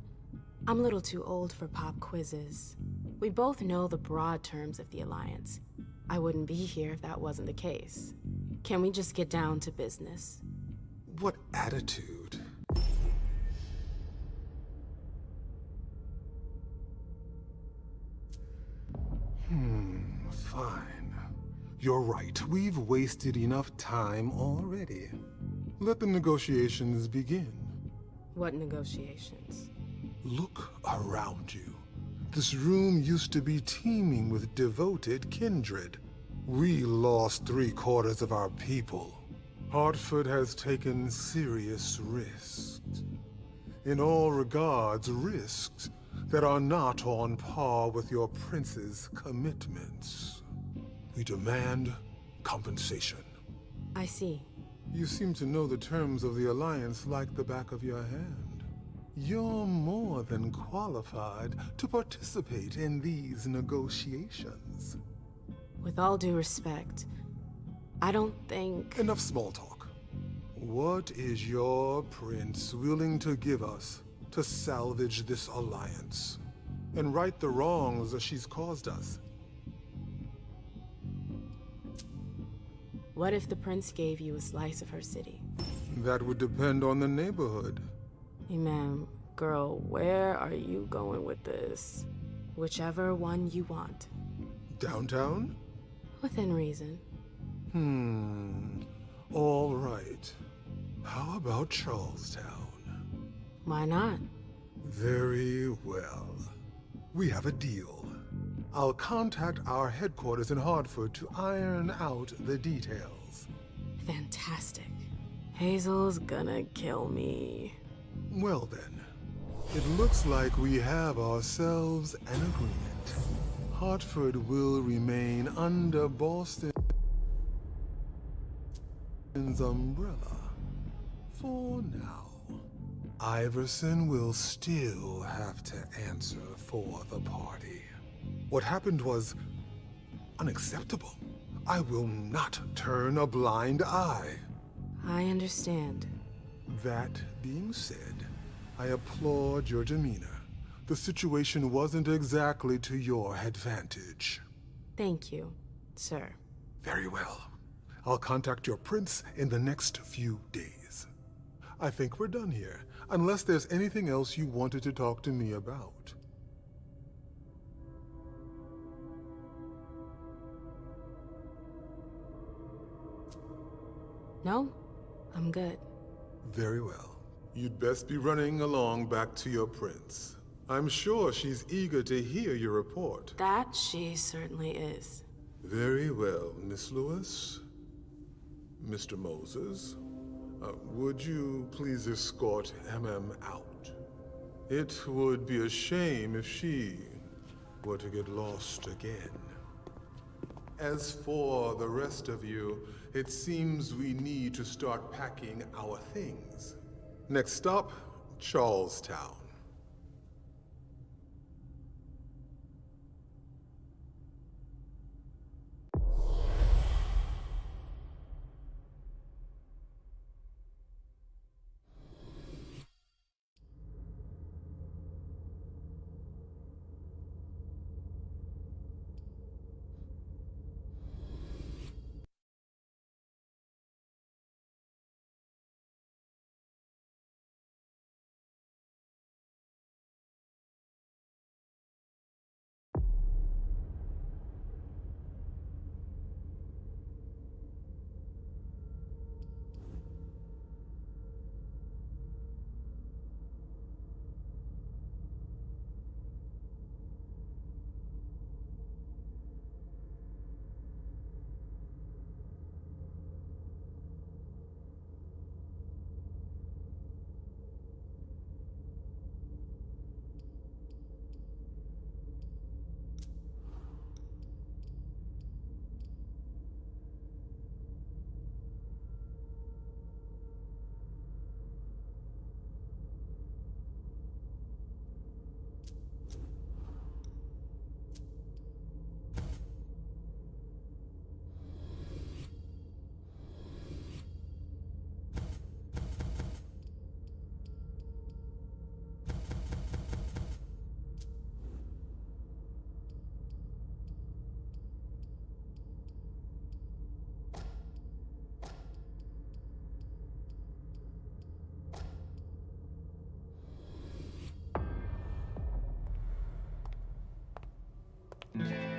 I'm a little too old for pop quizzes. We both know the broad terms of the Alliance. I wouldn't be here if that wasn't the case. Can we just get down to business? What attitude? Fine. You're right. We've wasted enough time already. Let the negotiations begin. What negotiations? Look around you. This room used to be teeming with devoted kindred. We lost 3/4 of our people. Hartford has taken serious risks. In all regards, risks that are not on par with your prince's commitments. We demand compensation. I see. You seem to know the terms of the Alliance like the back of your hand. You're more than qualified to participate in these negotiations. With all due respect, I don't think... Enough small talk. What is your prince willing to give us to salvage this alliance and right the wrongs that she's caused us? What if the prince gave you a slice of her city? That would depend on the neighborhood. Hey, ma'am, girl, where are you going with this? Whichever one you want. Downtown? Within reason. All right. How about Charlestown? Why not? Very well. We have a deal. I'll contact our headquarters in Hartford to iron out the details. Fantastic. Hazel's gonna kill me. Well then, it looks like we have ourselves an agreement. Hartford will remain under Boston's umbrella for now. Iverson will still have to answer for the party. What happened was unacceptable. I will not turn a blind eye. I understand. That being said, I applaud your demeanor. The situation wasn't exactly to your advantage. Thank you, sir. Very well. I'll contact your prince in the next few days. I think we're done here, unless there's anything else you wanted to talk to me about. No, I'm good. Very well. You'd best be running along back to your prince. I'm sure she's eager to hear your report. That she certainly is. Very well, Miss Lewis. Mr. Moses, would you please escort MM out? It would be a shame if she were to get lost again. As for the rest of you, it seems we need to start packing our things. Next stop, Charlestown. Thank you.